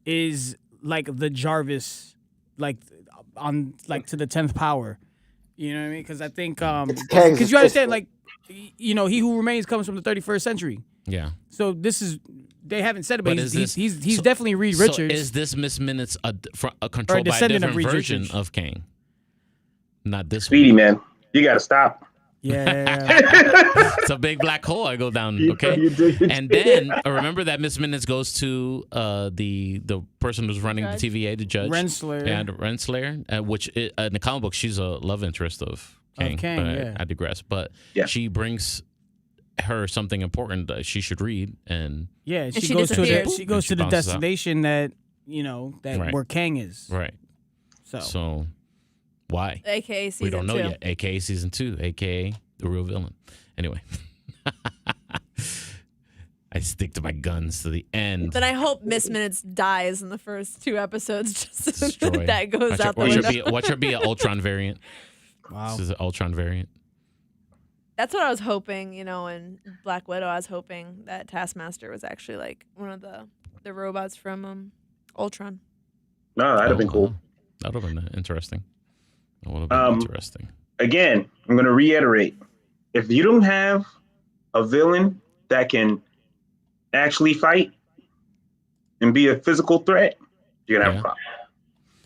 [SPEAKER 6] is like the Jarvis, like to the 10th power. You know what I mean? Because I think because you understand, like He who remains comes from the 31st century.
[SPEAKER 1] Yeah.
[SPEAKER 6] So they haven't said it, but he's
[SPEAKER 1] so,
[SPEAKER 6] definitely Reed Richards.
[SPEAKER 1] So is this Miss Minutes controlled by a different version of Kang? Not this
[SPEAKER 3] Speedy,
[SPEAKER 1] one.
[SPEAKER 3] man. You got to stop.
[SPEAKER 6] Yeah.
[SPEAKER 1] It's a big black hole I go down, okay? And then remember that Miss Minutes goes to the person who's running the TVA, the judge.
[SPEAKER 6] Renslayer.
[SPEAKER 1] And Renslayer, which in the comic book, she's a love interest of Kang.
[SPEAKER 6] Yeah.
[SPEAKER 1] I digress. But she brings her something important that she should read. And
[SPEAKER 6] she goes to the destination that, where Kang is.
[SPEAKER 1] Right. So why?
[SPEAKER 2] AKA season 2.
[SPEAKER 1] We don't know yet. AKA season 2. AKA the real villain. Anyway. I stick to my guns to the end.
[SPEAKER 2] Then I hope Miss Minutes dies in the first 2 episodes just so that goes out the window.
[SPEAKER 1] Watch her be an Ultron variant.
[SPEAKER 6] Wow.
[SPEAKER 1] This is an Ultron variant.
[SPEAKER 2] That's what I was hoping, in Black Widow. I was hoping that Taskmaster was actually like one of the robots from Ultron.
[SPEAKER 3] No, that'd have been cool.
[SPEAKER 1] That would have been interesting. That would have been interesting.
[SPEAKER 3] Again, I'm going to reiterate. If you don't have a villain that can actually fight and be a physical threat, you're going to have a problem.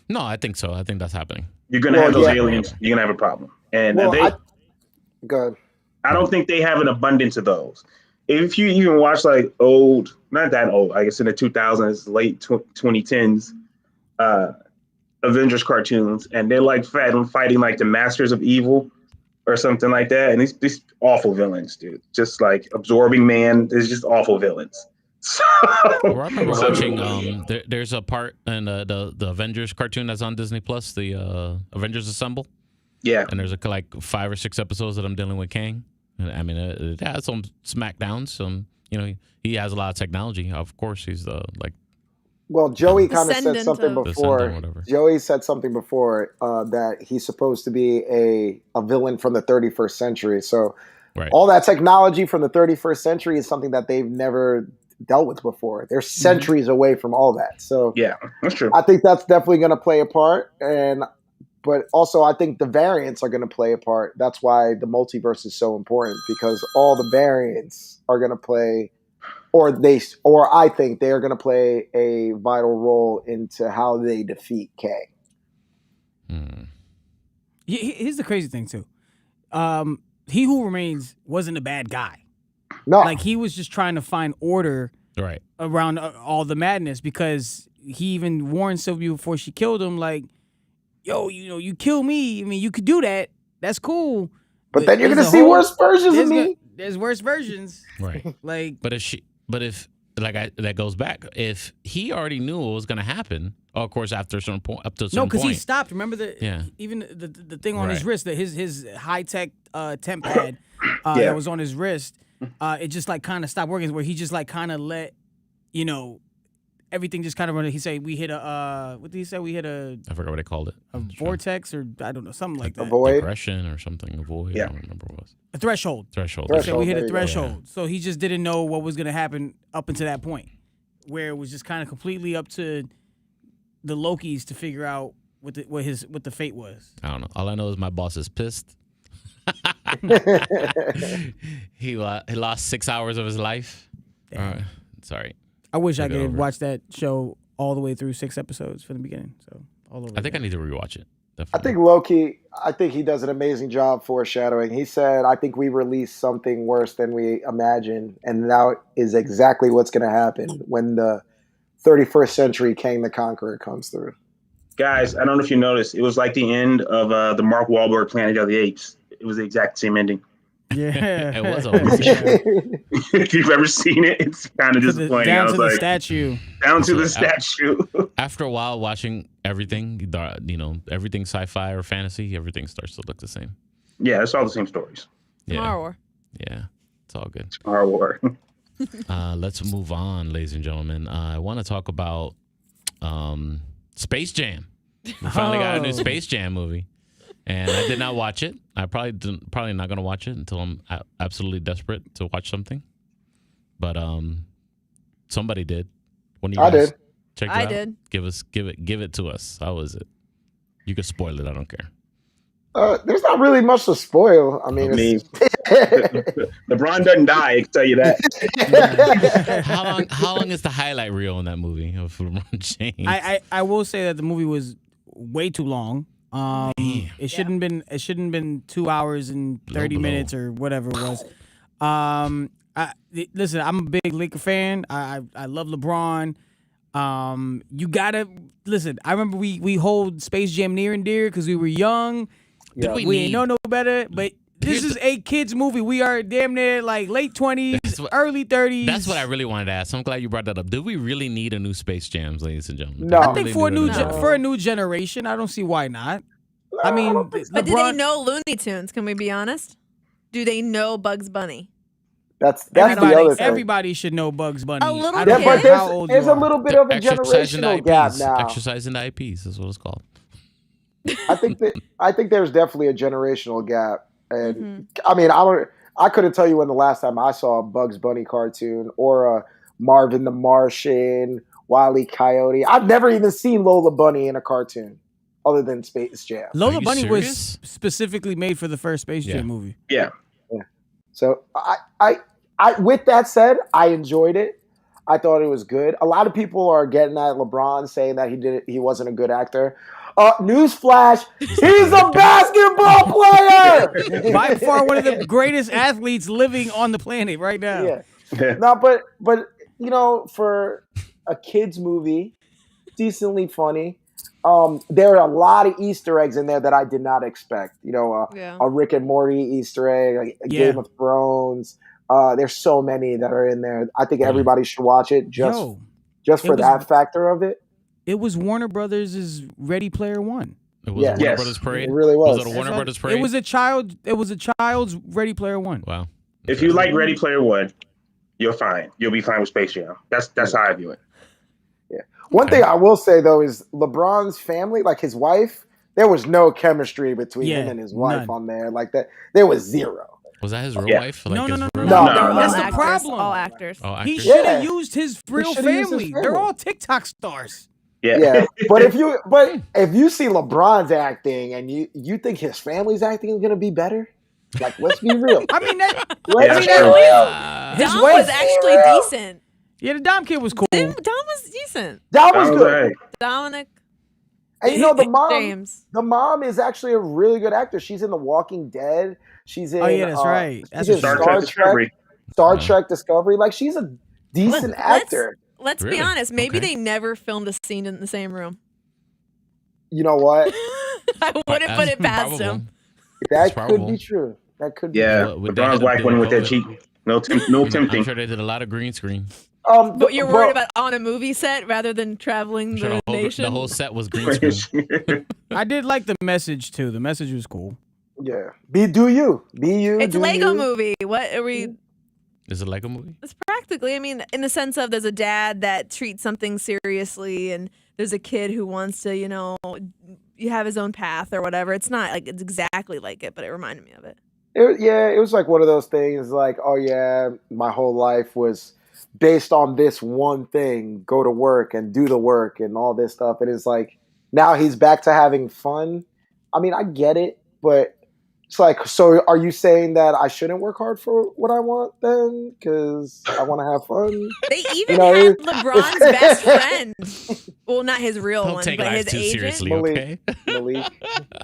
[SPEAKER 1] No, I think so. I think that's happening.
[SPEAKER 3] You're going to have those aliens. You're going to have a problem. And
[SPEAKER 4] Good.
[SPEAKER 3] I don't think they have an abundance of those. If you even watch like old, not that old, I guess in the 2000s, late 2010s, Avengers cartoons, and they're like fighting like the Masters of Evil or something like that. And these awful villains, dude. Just like Absorbing Man, there's just awful villains. So,
[SPEAKER 1] I remember watching. There's a part in the Avengers cartoon that's on Disney Plus, the Avengers Assemble.
[SPEAKER 3] Yeah,
[SPEAKER 1] and there's like 5 or 6 episodes that I'm dealing with Kang. I mean, it has some smackdowns. He has a lot of technology. Of course, he's like.
[SPEAKER 4] Well, Joey kind of said something before. Joey said something before that he's supposed to be a villain from the 31st century. So all that technology from the 31st century is something that they've never dealt with before. They're centuries away from all that. So
[SPEAKER 3] yeah, that's true.
[SPEAKER 4] I think that's definitely going to play a part. But also, I think the variants are going to play a part. That's why the multiverse is so important, because all the variants are going to play, or I think they are going to play a vital role into how they defeat Kang.
[SPEAKER 6] Here's the crazy thing too. He Who Remains wasn't a bad guy.
[SPEAKER 4] No,
[SPEAKER 6] like he was just trying to find order around all the madness, because he even warned Sylvia before she killed him, like, yo, you kill me. I mean, you could do that. That's cool.
[SPEAKER 4] But then you're gonna see worse versions of me.
[SPEAKER 6] There's worse versions,
[SPEAKER 1] right?
[SPEAKER 6] Like,
[SPEAKER 1] but if that goes back. If he already knew what was gonna happen, of course, after a certain point, up to a certain point.
[SPEAKER 6] No, because he stopped. Remember even the thing on his wrist, that his high tech temp pad that was on his wrist. It just like kind of stopped working, where he just like kind of let everything just kind of run. He said we hit what did he say? We hit I
[SPEAKER 1] forgot what they called it.
[SPEAKER 6] A vortex, or I don't know, something like that.
[SPEAKER 4] A void,
[SPEAKER 1] depression, or something. A void.
[SPEAKER 3] Yeah.
[SPEAKER 1] I don't remember what it was.
[SPEAKER 6] A threshold. He said we hit a threshold. So he just didn't know what was going to happen up until that point, where it was just kind of completely up to the Lokis to figure out what the fate was.
[SPEAKER 1] I don't know. All I know is my boss is pissed. He lost 6 hours of his life. Sorry.
[SPEAKER 6] I wish I could watch that show all the way through 6 episodes from the beginning. So all over.
[SPEAKER 1] I think I need to rewatch it.
[SPEAKER 4] Definitely. I think Loki. I think he does an amazing job foreshadowing. He said, "I think we released something worse than we imagined, and now is exactly what's going to happen when the 31st century Kang the Conqueror comes through."
[SPEAKER 3] Guys, I don't know if you noticed, it was like the end of the Mark Wahlberg Planet of the Apes. It was the exact same ending.
[SPEAKER 6] Yeah,
[SPEAKER 1] it was almost.
[SPEAKER 3] If you've ever seen it, it's kind of disappointing.
[SPEAKER 6] Down to the statue.
[SPEAKER 3] Down to the statue.
[SPEAKER 1] After a while, watching everything, everything sci-fi or fantasy, everything starts to look the same.
[SPEAKER 3] Yeah, it's all the same stories.
[SPEAKER 2] Tomorrow War.
[SPEAKER 1] Yeah, it's all good.
[SPEAKER 3] Tomorrow War.
[SPEAKER 1] Let's move on, ladies and gentlemen. I want to talk about Space Jam. We finally got a new Space Jam movie. And I did not watch it. I probably not gonna watch it until I'm absolutely desperate to watch something. But somebody did. One of you guys
[SPEAKER 4] did.
[SPEAKER 1] Check it
[SPEAKER 2] I
[SPEAKER 1] out.
[SPEAKER 2] did.
[SPEAKER 1] Give it to us. How was it? You can spoil it. I don't care.
[SPEAKER 4] There's not really much to spoil. I mean,
[SPEAKER 3] LeBron doesn't die. I can tell you that.
[SPEAKER 1] How long is the highlight reel in that movie of LeBron James?
[SPEAKER 6] I will say that the movie was way too long. It shouldn't been 2 hours and 30 minutes or whatever it was. Listen, I'm a big Laker fan. I love LeBron. You gotta listen. I remember we hold Space Jam near and dear because we were young.
[SPEAKER 4] Yeah.
[SPEAKER 6] We ain't know no better. But this is a kids movie. We are damn near like late 20s, early 30s.
[SPEAKER 1] That's what I really wanted to ask. I'm glad you brought that up. Do we really need a new Space Jams, ladies and gentlemen?
[SPEAKER 4] No.
[SPEAKER 6] I think for a new generation, I don't see why not. I mean,
[SPEAKER 2] but do they know Looney Tunes? Can we be honest? Do they know Bugs Bunny?
[SPEAKER 4] That's the other thing.
[SPEAKER 6] Everybody should know Bugs Bunny.
[SPEAKER 2] A little
[SPEAKER 6] I
[SPEAKER 2] bit.
[SPEAKER 6] don't
[SPEAKER 4] But
[SPEAKER 6] care how old
[SPEAKER 4] there's
[SPEAKER 6] you
[SPEAKER 4] a
[SPEAKER 6] are.
[SPEAKER 4] little bit of a generational gap now.
[SPEAKER 1] Exercising the IPs is what it's called.
[SPEAKER 4] I think there's definitely a generational gap, and I mean, I couldn't tell you when the last time I saw a Bugs Bunny cartoon or a Marvin the Martian, Wile E. Coyote. I've never even seen Lola Bunny in a cartoon other than Space Jam.
[SPEAKER 6] Lola Bunny was specifically made for the first Space Jam movie.
[SPEAKER 3] Yeah.
[SPEAKER 4] So I with that said, I enjoyed it. I thought it was good. A lot of people are getting at LeBron saying that he wasn't a good actor. Newsflash, he's a basketball player.
[SPEAKER 6] By far one of the greatest athletes living on the planet right now.
[SPEAKER 4] Yeah. No, but you know, for a kids movie, decently funny. There are a lot of Easter eggs in there that I did not expect. You know, a Rick and Morty Easter egg, a Game of Thrones. There's so many that are in there. I think everybody should watch it just for that factor of it.
[SPEAKER 6] It was Warner Brothers' Ready Player One.
[SPEAKER 1] It was a Warner Brothers parade.
[SPEAKER 4] It really was.
[SPEAKER 1] Was it a Warner Brothers parade?
[SPEAKER 6] It was a child's Ready Player One.
[SPEAKER 1] Wow.
[SPEAKER 3] If you like Ready Player One, you're fine. You'll be fine with Space Jam. That's how I view it.
[SPEAKER 4] Yeah. One thing I will say though is LeBron's family, like his wife, there was no chemistry between him and his wife on there. Like that, there was zero.
[SPEAKER 1] Was that his real wife? Like
[SPEAKER 6] No.
[SPEAKER 2] That's
[SPEAKER 6] the problem.
[SPEAKER 2] All actors.
[SPEAKER 6] He should have used his real family. They're all TikTok stars.
[SPEAKER 4] Yeah. But if you see LeBron's acting and you think his family's acting is gonna be better, like let's be real.
[SPEAKER 6] I mean
[SPEAKER 2] Dom was actually decent.
[SPEAKER 6] Yeah, the Dom kid was cool.
[SPEAKER 2] Dom was decent.
[SPEAKER 4] Dom was good.
[SPEAKER 3] Right.
[SPEAKER 2] Dominic.
[SPEAKER 4] And you know
[SPEAKER 2] James.
[SPEAKER 4] the mom is actually a really good actor. She's in The Walking Dead. She's in
[SPEAKER 6] that's right. That's
[SPEAKER 3] Star Trek Discovery.
[SPEAKER 4] Star Trek Discovery. Like she's a decent actor.
[SPEAKER 2] Let's be honest. Maybe they never filmed a scene in the same room.
[SPEAKER 4] You know what?
[SPEAKER 2] I wouldn't put it past him.
[SPEAKER 4] That could be true. That could be true.
[SPEAKER 3] LeBron's wife went with that cheat. No tempting.
[SPEAKER 1] I'm sure they did a lot of green screen.
[SPEAKER 2] But you're worried about on a movie set rather than traveling the nation?
[SPEAKER 1] The whole set was green screen.
[SPEAKER 6] I did like the message too. The message was cool.
[SPEAKER 4] Yeah. Be you.
[SPEAKER 2] It's a Lego movie. What are we...
[SPEAKER 1] Is it a Lego movie?
[SPEAKER 2] It's practically, I mean, in the sense of there's a dad that treats something seriously and there's a kid who wants to, you have his own path or whatever. It's not like it's exactly like it, but it reminded me of it.
[SPEAKER 4] It was like one of those things like, oh yeah, my whole life was based on this one thing, go to work and do the work and all this stuff. And it's like, now he's back to having fun. I mean, I get it, but it's like, so are you saying that I shouldn't work hard for what I want then? Because I want to have fun?
[SPEAKER 2] They even had LeBron's best friend. Well, not his real one,
[SPEAKER 1] take
[SPEAKER 2] but
[SPEAKER 1] life
[SPEAKER 2] his
[SPEAKER 1] too
[SPEAKER 2] agent.
[SPEAKER 1] seriously, okay?
[SPEAKER 4] Malik.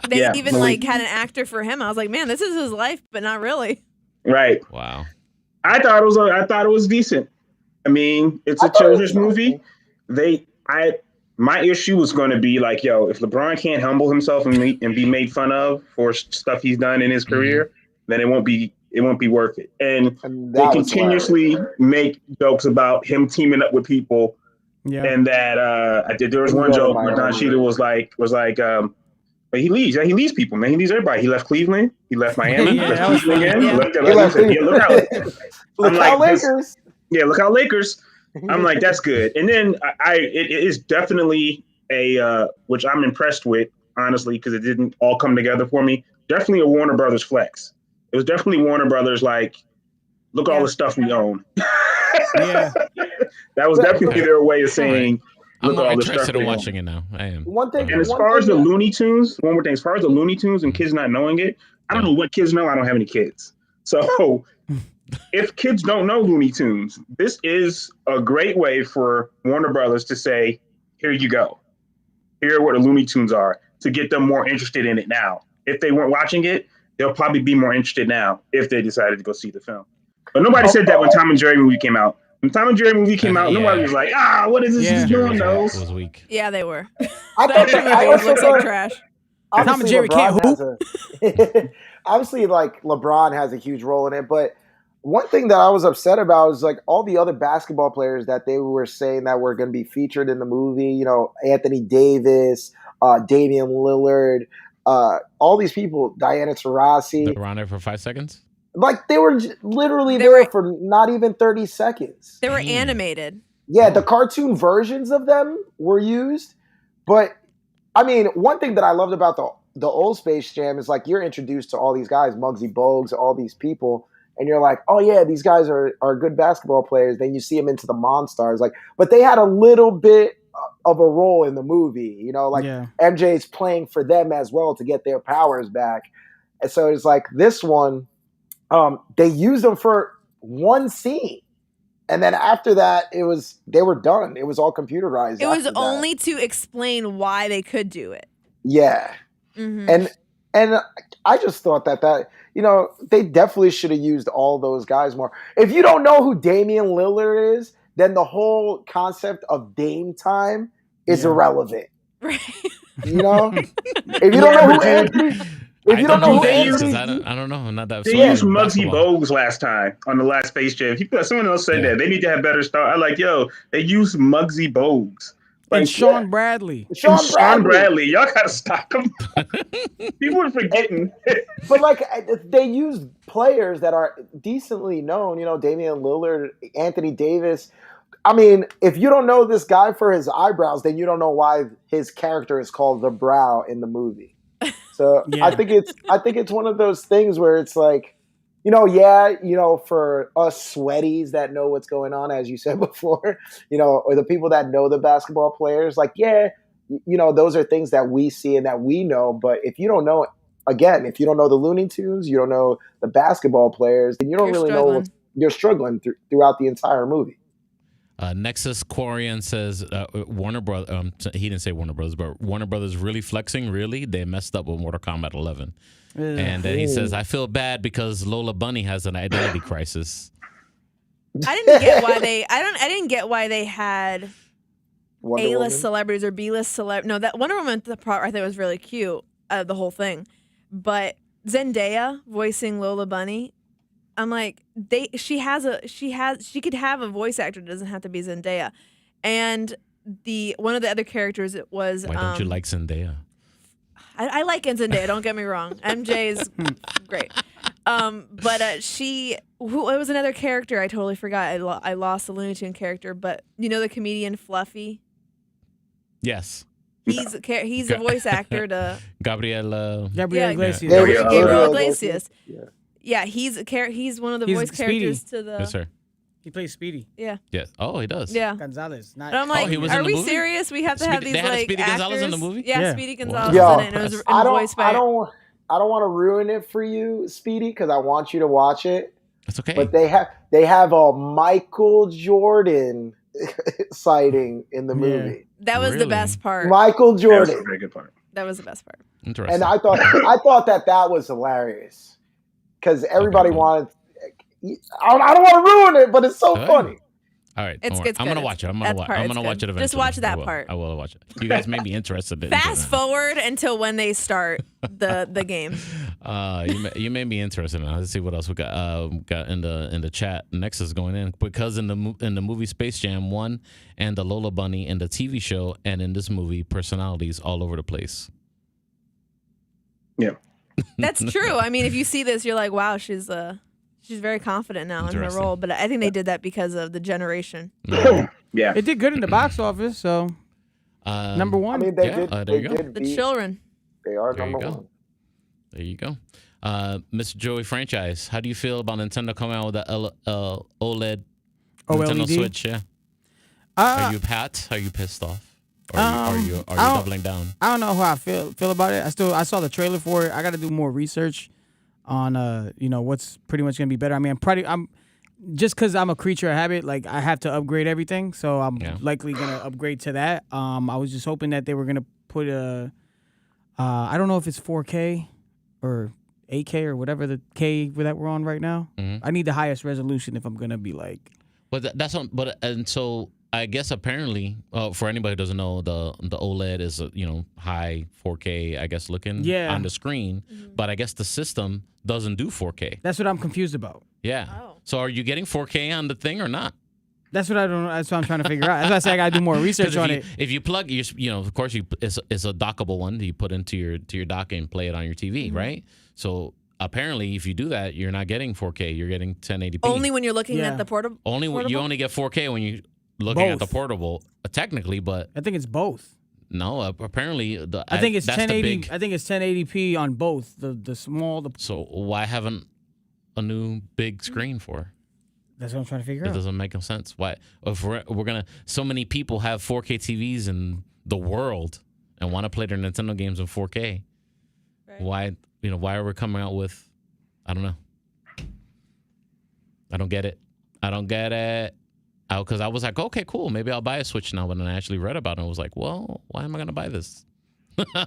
[SPEAKER 2] They even had an actor for him. I was like, man, this is his life, but not really.
[SPEAKER 3] Right.
[SPEAKER 1] Wow.
[SPEAKER 3] I thought it was decent. I mean, it's a children's movie. My issue was going to be like, if LeBron can't humble himself and be made fun of for stuff he's done in his career, then it won't be worth it. And they continuously make jokes about him teaming up with people. Yeah. And that there was one joke where Don Cheadle was like, but he leaves. Yeah, he leaves people, man. He leaves everybody. He left Cleveland. He left Miami. He left Cleveland again. He left look how Lakers. Yeah, look how Lakers. I'm like, that's good. And then it is definitely which I'm impressed with, honestly, because it didn't all come together for me. Definitely a Warner Brothers flex. It was definitely Warner Brothers, like, look all the stuff we own.
[SPEAKER 6] Yeah.
[SPEAKER 3] That was definitely their way of saying,
[SPEAKER 1] I'm more interested in watching it now. I am.
[SPEAKER 4] One thing.
[SPEAKER 3] And as far as the Looney Tunes, one more thing, as far as the Looney Tunes and kids not knowing it, I don't know what kids know. I don't have any kids. So if kids don't know Looney Tunes, this is a great way for Warner Brothers to say, here you go. Here are what the Looney Tunes are, to get them more interested in it now. If they weren't watching it, they'll probably be more interested now if they decided to go see the film. But nobody said that when Tom and Jerry movie came out. When Tom and Jerry movie came out, nobody was like, what is this doing, those?
[SPEAKER 1] Was weak.
[SPEAKER 2] Yeah, they were.
[SPEAKER 4] I thought that
[SPEAKER 2] That movie looks like trash.
[SPEAKER 6] Tom and Jerry can't
[SPEAKER 4] hoop. Obviously, like LeBron has a huge role in it, but one thing that I was upset about is like all the other basketball players that they were saying that were going to be featured in the movie. You know, Anthony Davis, Damian Lillard, all these people, Diana Taurasi.
[SPEAKER 1] They were on there for 5 seconds?
[SPEAKER 4] Like they were literally there for not even 30 seconds.
[SPEAKER 2] They were animated.
[SPEAKER 4] Yeah, the cartoon versions of them were used, but I mean, one thing that I loved about the old Space Jam is like you're introduced to all these guys, Muggsy Bogues, all these people, and you're like, oh yeah, these guys are good basketball players. Then you see them into the Monstars, like, but they had a little bit of a role in the movie, you know, like MJ's playing for them as well to get their powers back, and so it's like this one, they used them for one scene. And then after that, they were done. It was all computerized.
[SPEAKER 2] It was only to explain why they could do it.
[SPEAKER 4] Yeah. Mm-hmm. And I just thought that, you know, they definitely should have used all those guys more. If you don't know who Damian Lillard is, then the whole concept of Dame time is irrelevant.
[SPEAKER 2] Right.
[SPEAKER 4] You know? If you don't know who Anthony... If you don't know who Anthony...
[SPEAKER 1] I don't know. I'm not that.
[SPEAKER 3] They used Muggsy Bogues last time on the last Space Jam. Someone else said that. They need to have better start. I like, they used Muggsy Bogues. Like,
[SPEAKER 6] and Sean Bradley.
[SPEAKER 3] Sean Bradley. Y'all got to stop him. People are forgetting.
[SPEAKER 4] But, like, they used players that are decently known. You know, Damian Lillard, Anthony Davis. I mean, if you don't know this guy for his eyebrows, then you don't know why his character is called The Brow in the movie. So I think it's one of those things where it's like, you know, for us sweaties that know what's going on, as you said before, you know, or the people that know the basketball players, like, you know, those are things that we see and that we know. But if you don't know, again, if you don't know the Looney Tunes, you don't know the basketball players, then you're struggling. You're struggling throughout the entire movie.
[SPEAKER 1] Nexus Quarian says Warner Brothers. He didn't say Warner Brothers, but Warner Brothers really flexing. Really, they messed up with Mortal Kombat 11. And then he says, "I feel bad because Lola Bunny has an identity crisis."
[SPEAKER 2] I didn't get why they. I didn't get why they had A-list celebrities or B-list celebrities. No, that Wonder Woman the part I thought was really cute. The whole thing, but Zendaya voicing Lola Bunny. I'm like, she could have a voice actor. It doesn't have to be Zendaya. And one of the other characters was.
[SPEAKER 1] Why don't you like Zendaya?
[SPEAKER 2] I like Zendaya. Don't get me wrong. MJ is great. But it was another character. I totally forgot. I lost the Looney Tune character. But you know the comedian Fluffy.
[SPEAKER 1] Yes.
[SPEAKER 2] He's a voice actor to
[SPEAKER 1] Gabriel
[SPEAKER 6] Iglesias.
[SPEAKER 2] Gabriel Iglesias. Yeah, he's one of the voice characters to the.
[SPEAKER 1] Yes, sir.
[SPEAKER 6] He plays Speedy.
[SPEAKER 2] Yeah.
[SPEAKER 1] Yes. Oh, he does.
[SPEAKER 2] Yeah.
[SPEAKER 6] Gonzalez.
[SPEAKER 2] And I'm like, are we serious? We have to have these like
[SPEAKER 1] Speedy
[SPEAKER 2] actors?
[SPEAKER 1] Gonzalez in the movie?
[SPEAKER 2] Yeah, Speedy Gonzalez
[SPEAKER 4] in
[SPEAKER 2] it. And it was voiced by.
[SPEAKER 4] I don't want to ruin it for you, Speedy, because I want you to watch it.
[SPEAKER 1] That's okay.
[SPEAKER 4] But they have a Michael Jordan sighting in the movie.
[SPEAKER 2] That was the best part.
[SPEAKER 4] Michael Jordan.
[SPEAKER 3] That was a very good part.
[SPEAKER 2] That was the best part.
[SPEAKER 1] Interesting.
[SPEAKER 4] And I thought that was hilarious. Because everybody wanted. I don't want to ruin it, but it's so funny.
[SPEAKER 1] All right,
[SPEAKER 2] it's
[SPEAKER 1] I'm gonna watch it. I'm gonna watch it eventually.
[SPEAKER 2] Just watch that part.
[SPEAKER 1] I will watch it. You guys may be interested.
[SPEAKER 2] Fast forward until when they start the game.
[SPEAKER 1] You may be interested now. Let's see what else we got. Got in the chat. Next is going in because in the movie Space Jam 1 and the Lola Bunny in the TV show and in this movie personalities all over the place.
[SPEAKER 3] Yeah.
[SPEAKER 2] That's true. I mean, if you see this, you're like, wow, she's very confident now in her role. But I think they did that because of the generation.
[SPEAKER 3] Yeah.
[SPEAKER 6] It did good in the box office, so number one.
[SPEAKER 4] I mean, they did
[SPEAKER 2] the children.
[SPEAKER 4] They are number one.
[SPEAKER 1] There you go. Mr. Joey Franchise, how do you feel about Nintendo coming out with the OLED Nintendo Switch? Yeah. Are you pat? Are you pissed off? Are you doubling down?
[SPEAKER 6] I don't know how I feel about it. I saw the trailer for it. I got to do more research. on what's pretty much gonna be better. I mean, I'm just because I'm a creature of habit, like I have to upgrade everything, so I'm likely gonna upgrade to that. I was just hoping that they were gonna put I don't know if it's 4K or 8K or whatever the K that we're on right now. I need the highest resolution if I'm gonna be like.
[SPEAKER 1] But that's on. But and so I guess apparently, for anybody who doesn't know, the OLED is high 4K, I guess, looking on the screen. But I guess the system doesn't do 4K.
[SPEAKER 6] That's what I'm confused about.
[SPEAKER 1] Yeah. Oh. So are you getting 4K on the thing or not?
[SPEAKER 6] That's what I don't. That's what I'm trying to figure out. That's why I say I gotta do more research on it.
[SPEAKER 1] If you plug, of course, it's a dockable one that you put into your dock and play it on your TV, right? So apparently, if you do that, you're not getting 4K. You're getting 1080p.
[SPEAKER 2] Only when you're looking at the portable.
[SPEAKER 1] You only get 4K when you looking at the portable. Technically, but
[SPEAKER 6] I think it's both.
[SPEAKER 1] No, apparently
[SPEAKER 6] I think it's 1080. I think it's 1080p on both the small.
[SPEAKER 1] So why haven't a new big screen for?
[SPEAKER 6] That's what I'm trying to figure out.
[SPEAKER 1] It doesn't make no sense. Why? If we're gonna, so many people have 4K TVs in the world and want to play their Nintendo games in 4K. Right. Why are we coming out with? I don't know. I don't get it. Because I was like, okay, cool. Maybe I'll buy a Switch now. But then I actually read about it and was like, well, why am I gonna buy this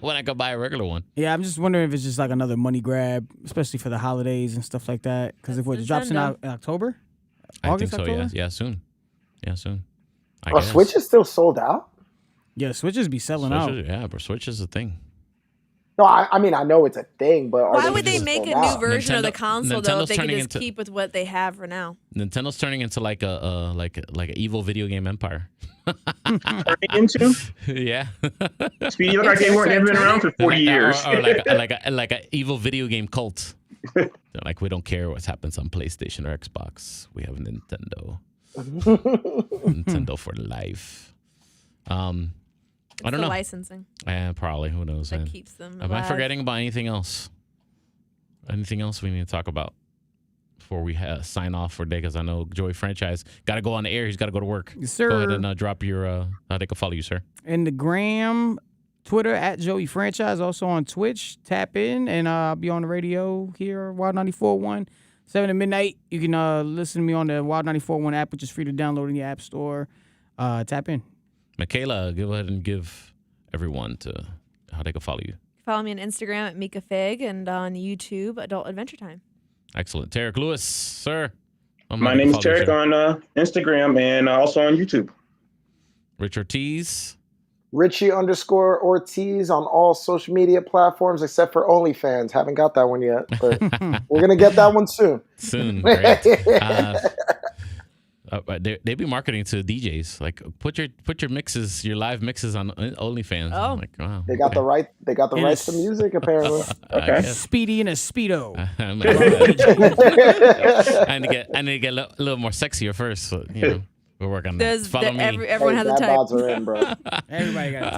[SPEAKER 1] when I could buy a regular one?
[SPEAKER 6] Yeah, I'm just wondering if it's just like another money grab, especially for the holidays and stuff like that. Because if it drops in October. August,
[SPEAKER 1] I think so.
[SPEAKER 6] October?
[SPEAKER 1] Yeah, soon. I
[SPEAKER 4] guess. Switch is still sold out?
[SPEAKER 6] Yeah, Switches be selling out.
[SPEAKER 1] Yeah, but Switch is a thing.
[SPEAKER 4] No, I mean I know it's a thing, but
[SPEAKER 2] why would they make a new version of the console though? If they can just keep with what they have for now.
[SPEAKER 1] Nintendo's turning into like an evil video game empire.
[SPEAKER 3] Turning into?
[SPEAKER 1] Yeah.
[SPEAKER 3] Speedy look like they haven't been around for 40 years.
[SPEAKER 1] Or like an evil video game cult. Like we don't care what happens on PlayStation or Xbox. We have Nintendo. Nintendo for life. I don't know.
[SPEAKER 2] Licensing.
[SPEAKER 1] Probably. Who knows?
[SPEAKER 2] That keeps them alive.
[SPEAKER 1] Am I forgetting about anything else? Anything else we need to talk about before we sign off for today? Because I know Joey Franchise got to go on the air. He's got to go to work.
[SPEAKER 6] Yes, sir.
[SPEAKER 1] Go ahead and drop your how they can follow you, sir.
[SPEAKER 6] In the gram, Twitter at Joey Franchise. Also on Twitch. Tap in, and I'll be on the radio here, Wild 94.1, 7 to midnight. You can listen to me on the Wild 94.1 app, which is free to download in your app store. Tap in.
[SPEAKER 1] Micaela, go ahead and give everyone to how they can follow you.
[SPEAKER 2] Follow me on Instagram at Mika Fig and on YouTube, Adult Adventure Time. Excellent.
[SPEAKER 1] Tarek Lewis, sir.
[SPEAKER 3] My name is Tarek on Instagram and also on YouTube.
[SPEAKER 1] Rich Ortiz.
[SPEAKER 4] Richie_Ortiz on all social media platforms except for OnlyFans. Haven't got that one yet, but we're going to get that one soon.
[SPEAKER 1] Soon. Great. They be marketing to DJs like put your mixes, your live mixes on OnlyFans.
[SPEAKER 2] Oh,
[SPEAKER 1] like, wow,
[SPEAKER 4] they got the right. They got the rights to music apparently.
[SPEAKER 6] Okay, Speedy in a speedo.
[SPEAKER 1] I need to get a little more sexier first. So, we're working on that.
[SPEAKER 2] Follow me. Everyone has a type.
[SPEAKER 4] Are in, bro.
[SPEAKER 6] Everybody got a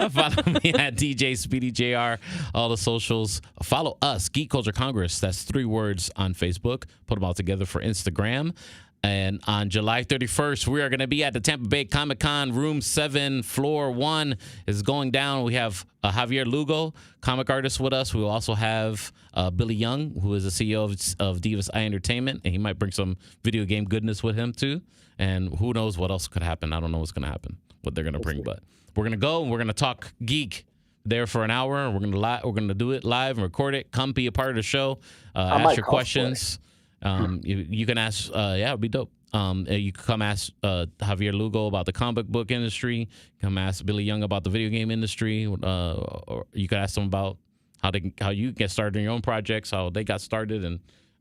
[SPEAKER 6] type.
[SPEAKER 1] Follow me at DJ Speedy JR. All the socials. Follow us, Geek Culture Congress. That's 3 words on Facebook. Put them all together for Instagram. And on July 31st, we are going to be at the Tampa Bay Comic-Con, Room 7, Floor 1 is going down. We have Javier Lugo, comic artist, with us. We will also have Billy Young, who is the CEO of Divas Eye Entertainment, and he might bring some video game goodness with him, too. And who knows what else could happen. I don't know what's going to happen, what they're going to bring. But we're going to go, and we're going to talk geek there for an hour. We're going to do it live and record it. Come be a part of the show. Ask your questions. You can ask, it'd be dope. You can come ask Javier Lugo about the comic book industry. Come ask Billy Young about the video game industry. Or you can ask them about how you get started in your own projects, how they got started,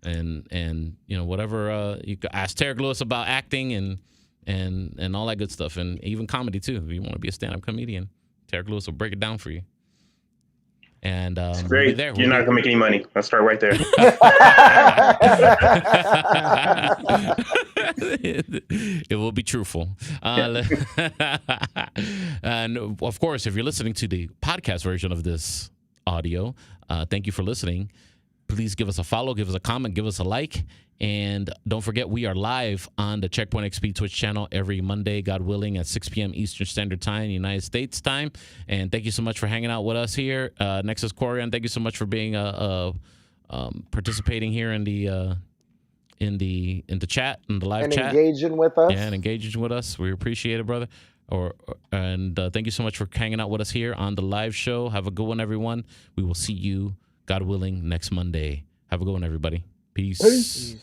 [SPEAKER 1] and whatever. You can ask Tarek Lewis about acting and all that good stuff, and even comedy too. If you want to be a stand-up comedian, Tarek Lewis will break it down for you. And
[SPEAKER 3] great.
[SPEAKER 1] We'll
[SPEAKER 3] You're not gonna make any money. Let's start right there.
[SPEAKER 1] It will be truthful. And of course, if you're listening to the podcast version of this audio, thank you for listening. Please give us a follow, give us a comment, give us a like. And don't forget, we are live on the Checkpoint XP Twitch channel every Monday, God willing, at 6 p.m. Eastern Standard Time, United States time. And thank you so much for hanging out with us here. Next is Corian. Thank you so much for being a participating here in the chat, in the live
[SPEAKER 4] and
[SPEAKER 1] chat,
[SPEAKER 4] engaging with us.
[SPEAKER 1] Yeah, and engaging with us. We appreciate it, brother. And thank you so much for hanging out with us here on the live show. Have a good one, everyone. We will see you, God willing, next Monday. Have a good one, everybody. Peace.
[SPEAKER 4] Peace.